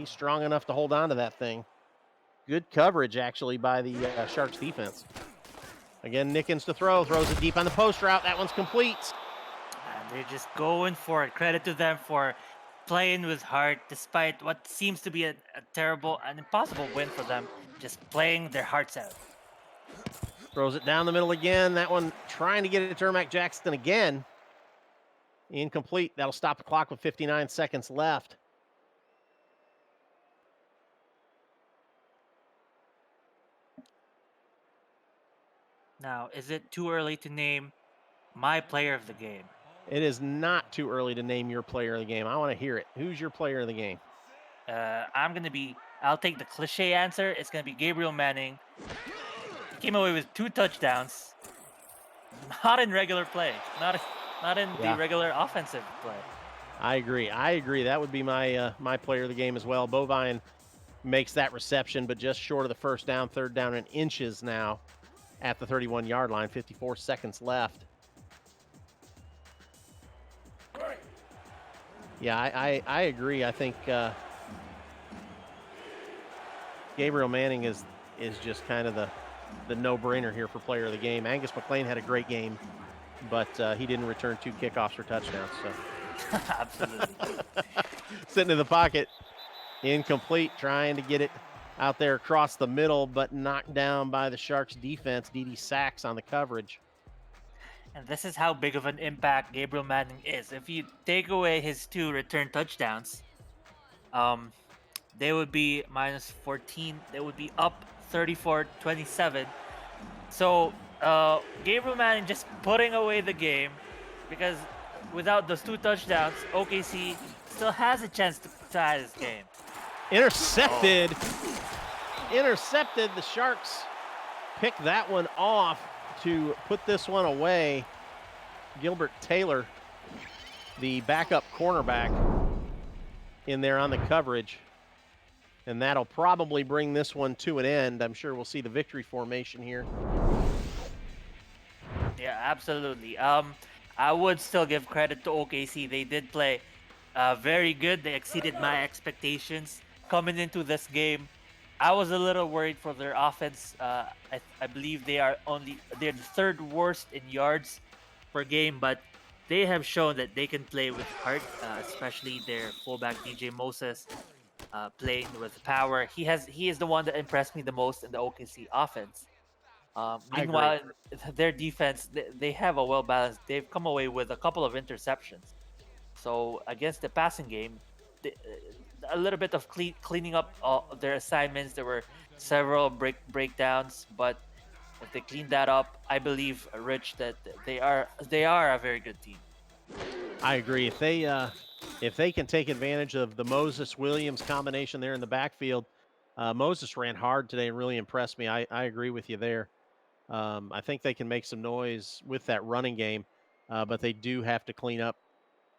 strong enough to hold on to that thing. Good coverage, actually, by the Sharks defense. Again, Nickens to throw, throws it deep on the post route. That one's complete. And they're just going for it. Credit to them for playing with heart, despite what seems to be a terrible and impossible win for them. Just playing their hearts out. Throws it down the middle again. That one trying to get it to Ermac Jackson again. Incomplete. That'll stop the clock with 59 seconds left. Now, is it too early to name my player of the game? It is not too early to name your player of the game. I want to hear it. Who's your player of the game? I'll take the cliche answer. It's going to be Gabriel Manning. He came away with 2 touchdowns. Not in regular play. Not in the regular offensive play. I agree. That would be my my player of the game as well. Bovine makes that reception, but just short of the first down, third down in inches now at the 31-yard line. 54 seconds left. Yeah, I agree. I think Gabriel Manning is just kind of the no-brainer here for player of the game. Angus McLean had a great game, but he didn't return 2 kickoffs for touchdowns. So Absolutely. sitting in the pocket, incomplete, trying to get it out there across the middle, but knocked down by the Sharks defense. D.D. Sachs on the coverage. And this is how big of an impact Gabriel Manning is. If you take away his 2 return touchdowns, they would be minus 14. They would be up 34-27. So Gabriel Manning just putting away the game, because without those 2 touchdowns, OKC still has a chance to tie this game. Intercepted. Intercepted. The Sharks pick that one off to put this one away. Gilbert Taylor, the backup cornerback, in there on the coverage. And that'll probably bring this one to an end. I'm sure we'll see the victory formation here. Yeah, absolutely. I would still give credit to OKC. They did play very good. They exceeded my expectations coming into this game. I was a little worried for their offense. I believe they're the 3rd worst in yards per game, but they have shown that they can play with heart, especially their fullback DJ Moses, playing with power. He is the one that impressed me the most in the OKC offense. Meanwhile, their defense, they have a well balanced. They've come away with a couple of interceptions. So against the passing game, a little bit of cleaning up their assignments. There were several breakdowns, but if they clean that up, I believe, Rich, that they are a very good team. I agree. If they can take advantage of the Moses Williams combination there in the backfield, Moses ran hard today and really impressed me. I agree with you there. I think they can make some noise with that running game, but they do have to clean up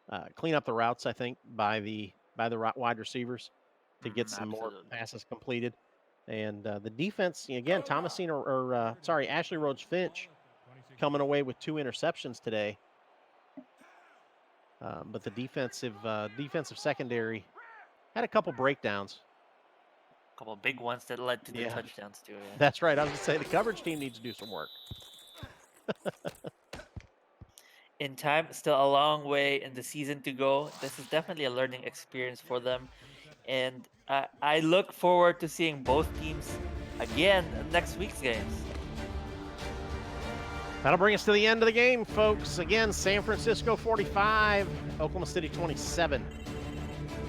the routes, I think, by the wide receivers to get some more passes completed. And the defense, again, Ashley Rhodes Finch coming away with 2 interceptions today. But the defensive secondary had a couple breakdowns. A couple big ones that led to the Yeah. touchdowns too. Yeah. That's right. I was going to say the coverage team needs to do some work. In time, still a long way in the season to go. This is definitely a learning experience for them, and I look forward to seeing both teams again next week's games. That'll bring us to the end of the game, folks. Again, San Francisco 45, Oklahoma City 27.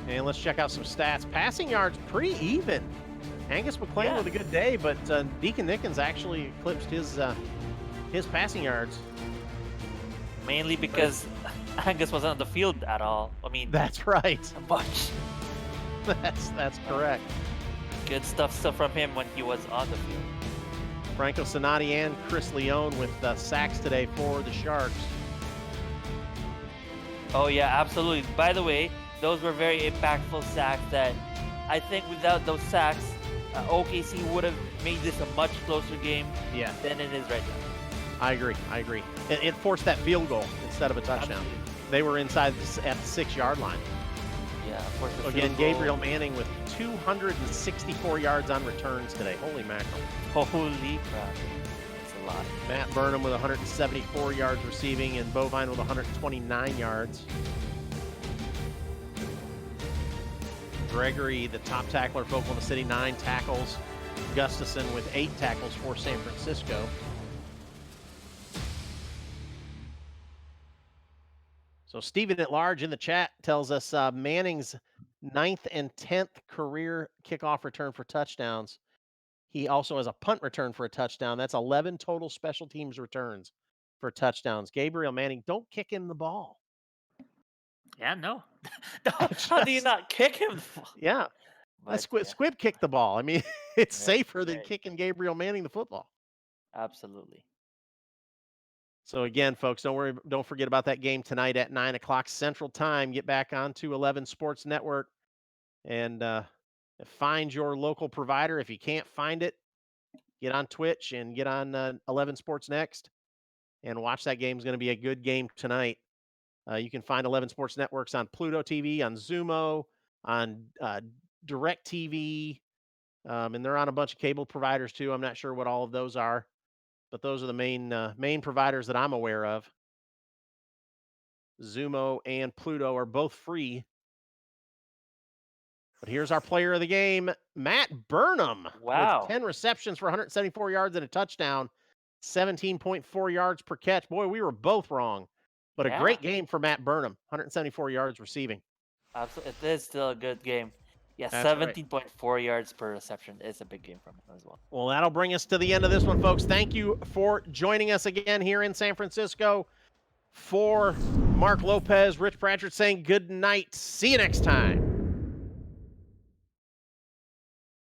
And let's check out some stats. Passing yards pretty even. Angus McLean with a good day, but Deacon Nickens actually eclipsed his passing yards. Mainly because Angus wasn't on the field at all. I mean, That's right. much. That's correct. Good stuff still from him when he was on the field. Franco Sonati and Chris Leone with sacks today for the Sharks. Oh yeah, absolutely. By the way, those were very impactful sacks that I think without those sacks, OKC would have made this a much closer game than it is right now. I agree. It forced that field goal instead of a touchdown. Absolutely. They were inside at the 6-yard line. Yeah, of course. So again, Gabriel Manning with 264 yards on returns today. Holy mackerel. Holy crap. That's a lot. Matt Burnham with 174 yards receiving, and Bovine with 129 yards. Gregory, the top tackler for Oklahoma City, 9 tackles. Gustafson with 8 tackles for San Francisco. So Stephen at large in the chat tells us Manning's 9th and 10th career kickoff return for touchdowns. He also has a punt return for a touchdown. That's 11 total special teams returns for touchdowns. Gabriel Manning, don't kick him the ball. Yeah, no. How do you not kick him? Yeah. But, Squib kicked the ball. I mean, it's Right, safer than right. kicking Gabriel Manning the football. Absolutely. So again, folks, don't forget about that game tonight at 9 o'clock Central Time. Get back onto 11 Sports Network and find your local provider. If you can't find it, get on Twitch and get on 11 Sports Next and watch that game. Is going to be a good game tonight. You can find 11 Sports Networks on Pluto TV, on Zumo, on Direct TV, and they're on a bunch of cable providers too. I'm not sure what all of those are, but those are the main providers that I'm aware of. Zumo and Pluto are both free. But here's our player of the game, Matt Burnham, Wow. with 10 receptions for 174 yards and a touchdown, 17.4 yards per catch. Boy, we were both wrong. But a great game for Matt Burnham, 174 yards receiving. Absolutely. It is still a good game. Yeah, That's right. 17.4 yards per reception is a big game from him as well. Well, that'll bring us to the end of this one, folks. Thank you for joining us again here in San Francisco. For Mark Lopez, Rich Pratchett saying good night. See you next time.